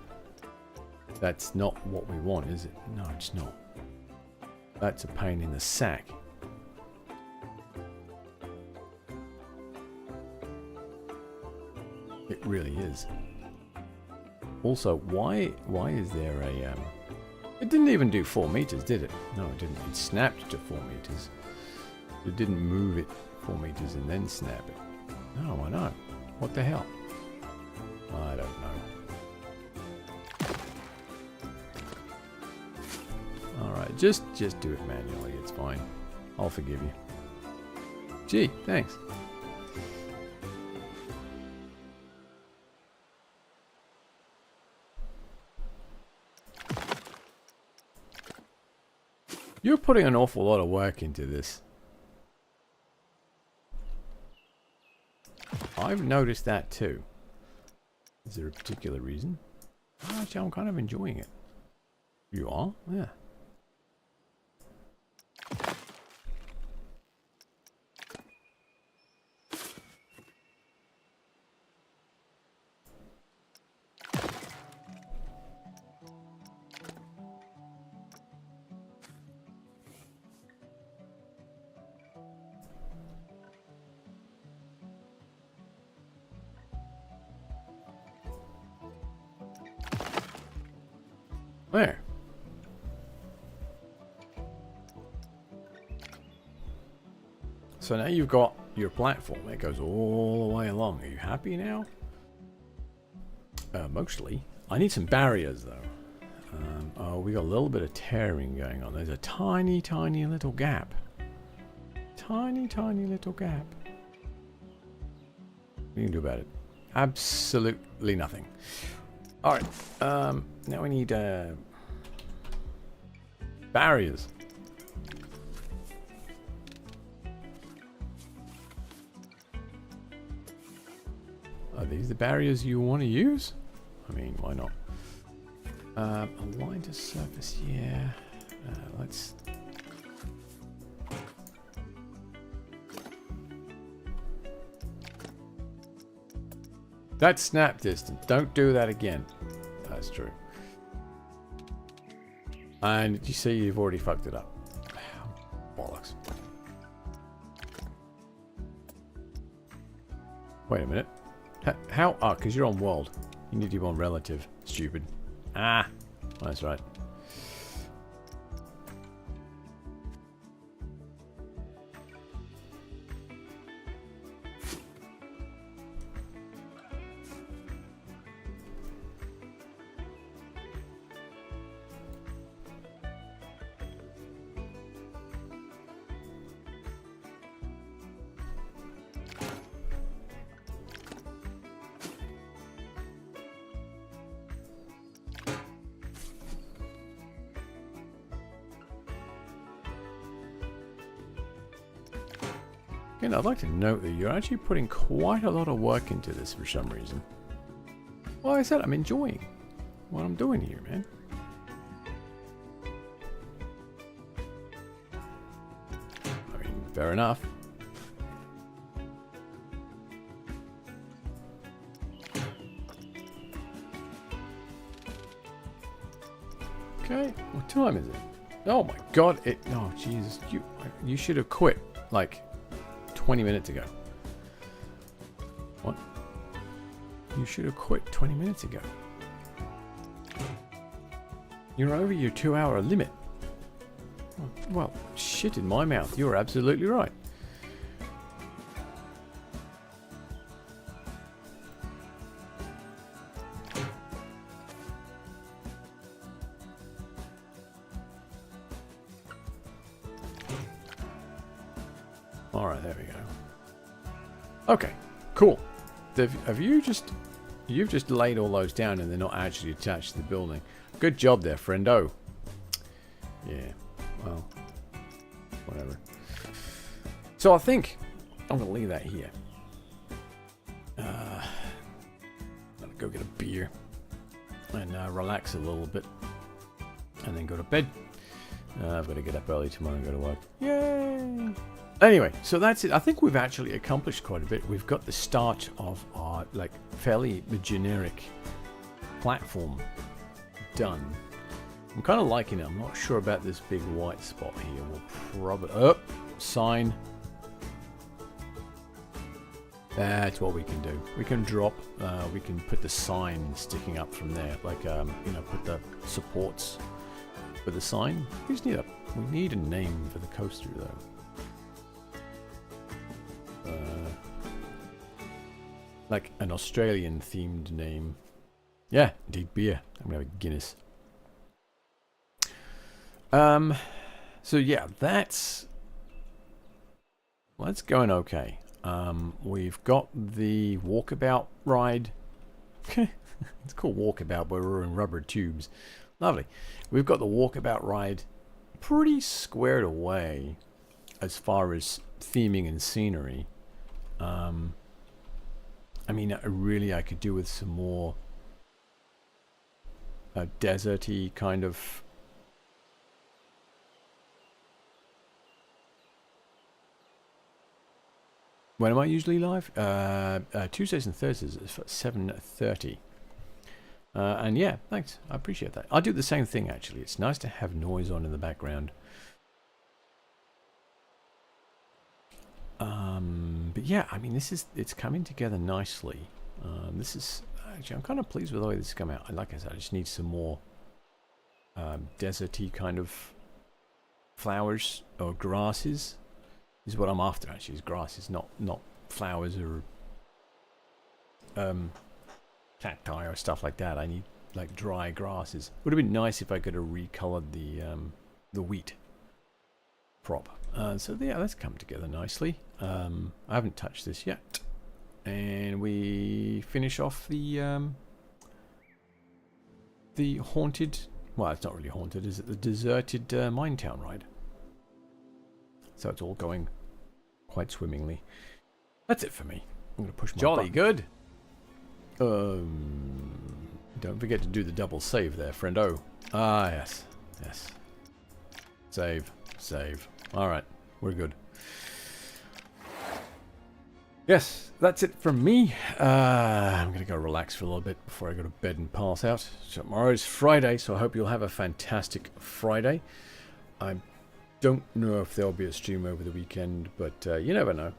That's not what we want, is it? No, it's not. That's a pain in the sack. It really is. Also, why is there a... It didn't even do 4 meters, did it? No, it didn't. It snapped to 4 meters. It didn't move it 4 meters and then snap it. No, I know. What the hell? I don't know. Alright, just do it manually. It's fine. I'll forgive you. Gee, thanks. You're putting an awful lot of work into this. I've noticed that too. Is there a particular reason? Actually, I'm kind of enjoying it. You are? Yeah. There. So now you've got your platform. It goes all the way along. Are you happy now? Mostly. I need some barriers though. Oh, we got a little bit of tearing going on. There's a tiny, tiny little gap. Tiny, tiny little gap. What can you do about it? Absolutely nothing. Alright. Now we need barriers. Are these the barriers you want to use? I mean, why not? Align to surface, yeah. Let's... That's snap distance. Don't do that again. That's true. And you see you've already fucked it up. Bollocks. Wait a minute. How? Oh, because you're on world. You need to be on relative. Stupid. Ah, that's right. Again, I'd like to note that you're actually putting quite a lot of work into this for some reason. Well, like I said, I'm enjoying what I'm doing here, man. I mean, fair enough. Okay, what time is it? Oh my god, it... Oh, Jesus. You should have quit, like... 20 minutes ago. What? You should have quit 20 minutes ago. You're over your 2-hour limit. Well, shit in my mouth. You're absolutely right. Alright, there we go. Okay, cool. have you just... You've just laid all those down and they're not actually attached to the building. Good job there, friendo. Yeah, well, whatever. So I think I'm going to leave that here. I'm going to go get a beer and relax a little bit. And then go to bed. I've got to get up early tomorrow and go to work. Yay! Anyway, so that's it. I think we've actually accomplished quite a bit. We've got the start of our, like, fairly generic platform done. I'm kind of liking it. I'm not sure about this big white spot here. We'll probably... Oh, sign. That's what we can do. We can drop... we can put the sign sticking up from there. Like, you know, put the supports for the sign. We need a name for the coaster, though. Like an Australian themed name. Yeah, indeed, beer. I'm gonna have a Guinness. So yeah, that's going okay. We've got the Walkabout ride. It's called Walkabout, but we're in rubber tubes. Lovely. We've got the Walkabout ride pretty squared away as far as theming and scenery. I mean, really, I could do with some more deserty kind of... When am I usually live? Tuesdays and Thursdays at 7:30. And yeah, thanks. I appreciate that. I'll do the same thing, actually. It's nice to have noise on in the background. But yeah, I mean, it's coming together nicely. This is actually, I'm kind of pleased with the way this has come out. Like I said, I just need some more deserty kind of flowers or grasses. Is what I'm after, actually, is grasses, not flowers or cacti or stuff like that. I need like dry grasses. Would have been nice if I could have recolored the wheat prop. So yeah, that's come together nicely. I haven't touched this yet, and we finish off the haunted. Well, it's not really haunted, is it? The deserted mine town ride. So it's all going quite swimmingly. That's it for me. I'm going to push my jolly button. Good. Don't forget to do the double save there, friendo. Ah, yes. Yes. Save. Save. Alright. We're good. Yes, that's it from me. I'm going to go relax for a little bit before I go to bed and pass out. So tomorrow's Friday, so I hope you'll have a fantastic Friday. I don't know if there'll be a stream over the weekend, but you never know.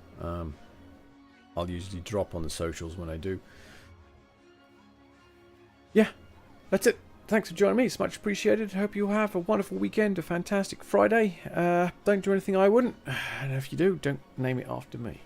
I'll usually drop on the socials when I do. Yeah, that's it. Thanks for joining me. It's much appreciated. Hope you have a wonderful weekend, a fantastic Friday. Don't do anything I wouldn't. And if you do, don't name it after me.